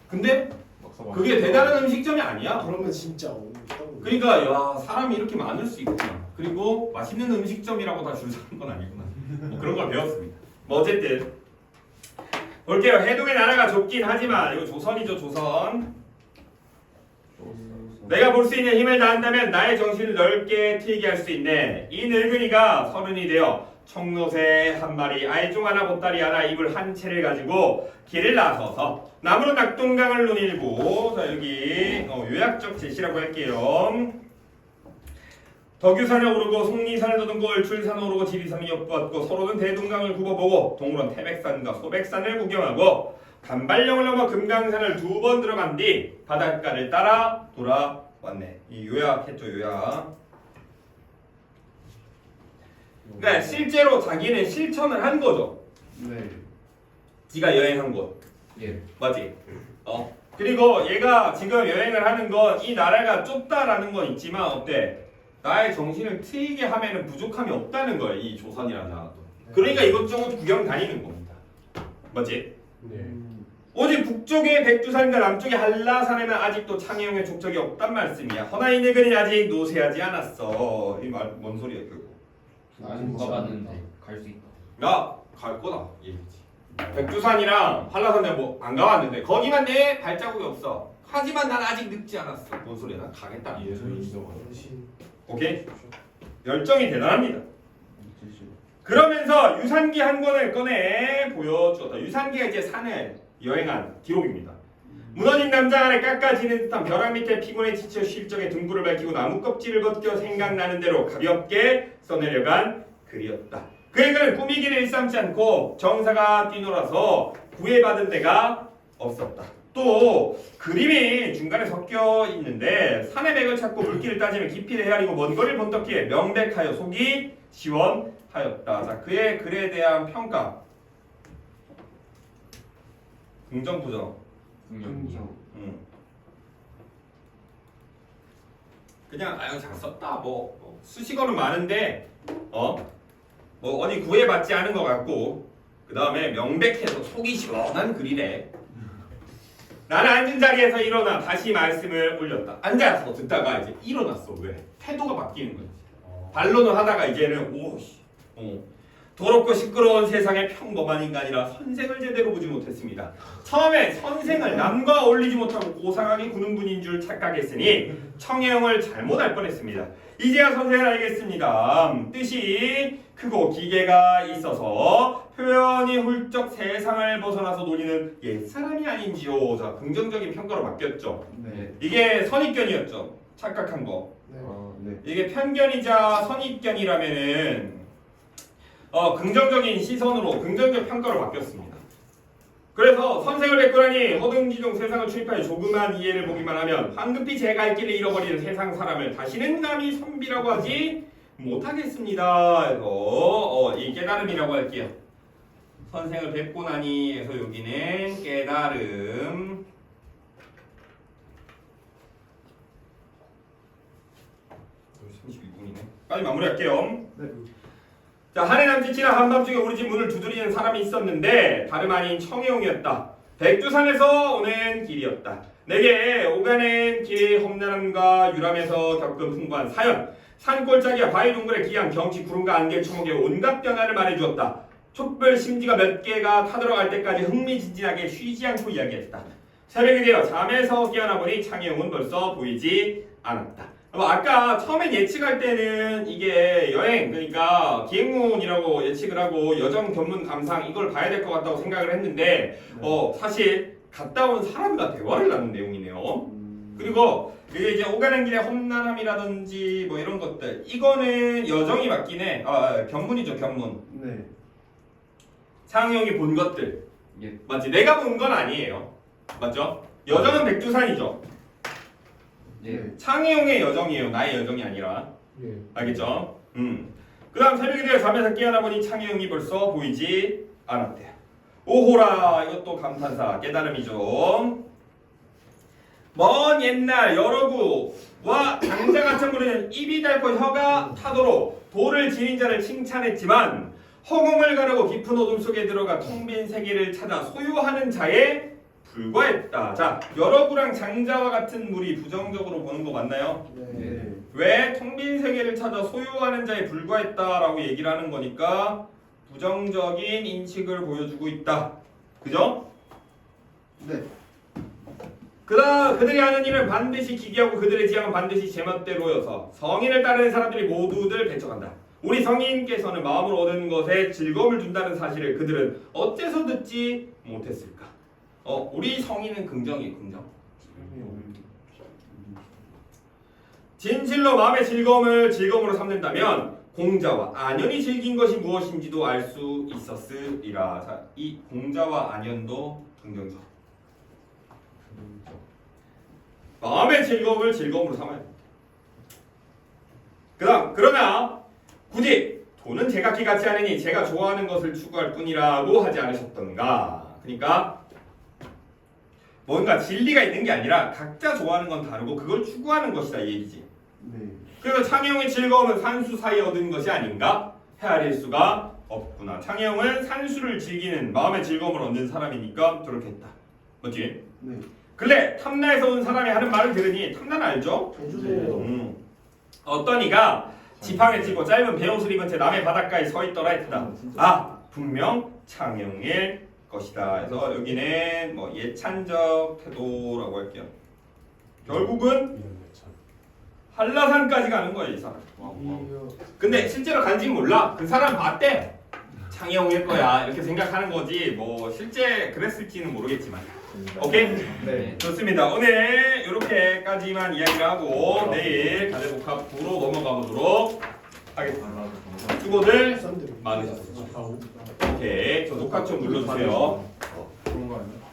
근데 막상 그게 대단한 음식점이 아니야. 그러면 진짜 어렵다고. 그러니까 야 사람이 이렇게 많을 수 있구나. 그리고 맛있는 음식점이라고 다 줄 서는 건 아니구나. 뭐 그런 걸 배웠습니다. 뭐 어쨌든 볼게요. 해동의 나라가 좁긴 하지만 이거 조선이죠. 조선. 내가 볼 수 있는 힘을 다한다면 나의 정신을 넓게 트이게 할 수 있네. 이 늙은이가 서른이 되어 청노새 한 마리, 알종 하나, 보따리 하나, 이불 한 채를 가지고 길을 나서서 나무로 낙동강을 논일고 자 여기 요약적 제시라고 할게요. 덕유산에 오르고 속리산을 더듬고 얼출산에 오르고 지리산을 엿보았고 서로는 대동강을 굽어보고 동물원 태백산과 소백산을 구경하고 단발령을 넘어 금강산을 2번 들어간 뒤 바닷가를 따라 돌아왔네. 이 요약했죠. 요약. 그러니까 실제로 자기는 실천을 한 거죠. 네. 지가 여행한 곳. 예. 맞지? 그리고 얘가 지금 여행을 하는 건 이 나라가 좁다라는 건 있지만 어때? 나의 정신을 트이게 하면은 부족함이 없다는 거예요. 이 조선이라는 나라도. 그러니까 이것저것 구경 다니는 겁니다. 맞지? 네. 오직 북쪽의 백두산과 남쪽의 한라산에는 아직도 창해용의 족적이 없단 말씀이야. 허나 이 늙은이는 아직 노쇠하지 않았어. 이 말 뭔 소리야 그거? 못 가봤는데 갈 수 있다. 나 갈 거다 얘기지. 백두산이랑 한라산 내가 뭐 안 가봤는데 거기만 내 발자국이 없어. 하지만 난 아직 늙지 않았어. 뭔 소리야? 난 가겠다. 정신. 오케이? 열정이 대단합니다. 그러면서 유산기 한 권을 꺼내 보여주었다. 유산기가 이제 산을 여행한 기록입니다. 무너진 담장 안에 깎아지는 듯한 벼락 밑에 피곤에 지쳐 쉴 적에 등불을 밝히고 나무 껍질을 벗겨 생각나는 대로 가볍게 써내려간 글이었다. 그에게는 꾸미기를 일삼지 않고 정사가 뛰놀아서 구애받은 데가 없었다. 또 그림이 중간에 섞여 있는데 산의 맥을 찾고 물길을 따지며 깊이를 헤아리고 먼 거리를 본떴기에 명백하여 속이 시원하였다. 자, 그의 글에 대한 평가. 긍정 부정. 긍정이요. 그냥 아유 잘 썼다. 뭐 수식어는 많은데 뭐 어디 구애받지 않은 것 같고 그 다음에 명백해서 속이 시원한 글이래. 나는 앉은 자리에서 일어나 다시 말씀을 올렸다. 앉아서 듣다가 이제 일어났어. 왜? 태도가 바뀌는 거지. 반론을 하다가 이제는 오씨 더럽고 시끄러운 세상의 평범한 인간이라 선생을 제대로 보지 못했습니다. 처음에 선생을 남과 어울리지 못하고 고상하게 구는 분인 줄 착각했으니 청해형을 잘못 알 뻔했습니다. 이제야 선생을 알겠습니다. 뜻이 크고 기계가 있어서 표현이 훌쩍 세상을 벗어나서 노리는 옛사람이 아닌지요. 자, 긍정적인 평가로 바뀌었죠. 네. 이게 선입견이었죠. 착각한 거. 네. 네. 이게 편견이자 선입견이라면은 긍정적인 시선으로 긍정적 평가로 바뀌었습니다. 그래서 선생을 뵙고나니 허둥지둥 세상을 출입하여 조그만 이해를 보기만 하면 황급히 제 갈 길을 잃어버리는 세상 사람을 다시는 감히 선비라고 하지 못하겠습니다. 그래서 이 깨달음이라고 할게요. 선생을 뵙고 나니 해서 여기는 깨달음. 빨리 마무리할게요. 네. 자, 한해 남짓이나 한밤중에 우리 집 문을 두드리는 사람이 있었는데 다름 아닌 청해용이었다. 백두산에서 오는 길이었다. 내게 오가는 길의 험난함과 유람에서 겪은 풍부한 사연, 산골짜기와 바위 동굴의 기양, 경치, 구름과 안개, 초목의 온갖 변화를 말해주었다. 촛불 심지가 몇 개가 타들어갈 때까지 흥미진진하게 쉬지 않고 이야기했다. 새벽이 되어 잠에서 깨어나 보니 창해용은 벌써 보이지 않았다. 아까 처음에 예측할 때는 이게 여행, 그러니까 기행문이라고 예측을 하고 여정, 견문, 감상 이걸 봐야 될 것 같다고 생각을 했는데 사실 갔다 온 사람과 대화를 나눈 내용이네요. 그리고 이게 이제 오가는 길의 험난함이라든지 뭐 이런 것들 이거는 여정이 맞긴 해. 견문이죠, 견문. 네. 창해용이 본 것들. 예. 맞지? 내가 본 건 아니에요. 맞죠? 여정은 백두산이죠. 네. 창해용의 여정이에요. 나의 여정이 아니라. 예. 알겠죠? 그 다음 새벽이 되어 잠에서 깨어나 보니 창해용이 벌써 보이지 않았대요. 오호라, 이것도 감탄사, 깨달음이죠. 먼 옛날 여러 구와 장자 같은 부류는 입이 닳고 혀가 타도록 돌을 지닌 자를 칭찬했지만 허공을 가르고 깊은 어둠 속에 들어가 텅 빈 세계를 찾아 소유하는 자에 불과했다. 자, 여러구랑 장자와 같은 물이 부정적으로 보는 거 맞나요? 네. 왜 텅 빈 세계를 찾아 소유하는 자에 불과했다라고 얘기를 하는 거니까 부정적인 인식을 보여주고 있다. 그죠? 네. 그들이 하는 일은 반드시 기기하고 그들의 지향은 반드시 제멋대로여서 성인을 따르는 사람들이 모두들 배척한다. 우리 성인께서는 마음으로 얻은 것에 즐거움을 준다는 사실을 그들은 어째서 듣지 못했을까? 우리 성인은 긍정이에요, 긍정. 진실로 마음의 즐거움을 즐거움으로 삼는다면 공자와 안연이 즐긴 것이 무엇인지도 알 수 있었으리라. 자, 이 공자와 안연도 긍정적. 마음의 즐거움을 즐거움으로 삼아야 돼. 그러나 굳이 돈은 제각기 같지 않으니 제가 좋아하는 것을 추구할 뿐이라고 하지 않으셨던가. 그러니까 뭔가 진리가 있는 게 아니라 각자 좋아하는 건 다르고 그걸 추구하는 것이다 이 얘기지. 네. 그래서 창해용의 즐거움은 산수 사이에 얻은 것이 아닌가? 헤아릴 수가 없구나. 창해용은 산수를 즐기는 마음의 즐거움을 얻는 사람이니까 그렇게 했다. 맞지? 네. 근데 탐나에서 온 사람이 하는 말을 들으니 탐나는 알죠? 제주도예요. 어떤 이가 지팡이 찌고 짧은 베옷을 입은 채 남의 바닷가에 서 있더라 했다. 분명 창해용일 것이다. 그래서 여기는 뭐 예찬적 태도라고 할게요. 결국은 이런 참. 한라산까지 가는 거예요, 이 사람. 근데 실제로 간진 몰라. 그 사람 봤대. 창해용일 거야. 이렇게 생각하는 거지. 뭐 실제 그랬을지는 모르겠지만. 오케이? 네. 좋습니다. 오늘 이렇게까지만 이야기를 하고 내일 가대복합 9로 넘어가 보도록 하겠습니다. 수고들 썬들. 많으셨습니다. 하고 오케이. 저 녹화 좀 눌러주세요. 그런 거 아니야?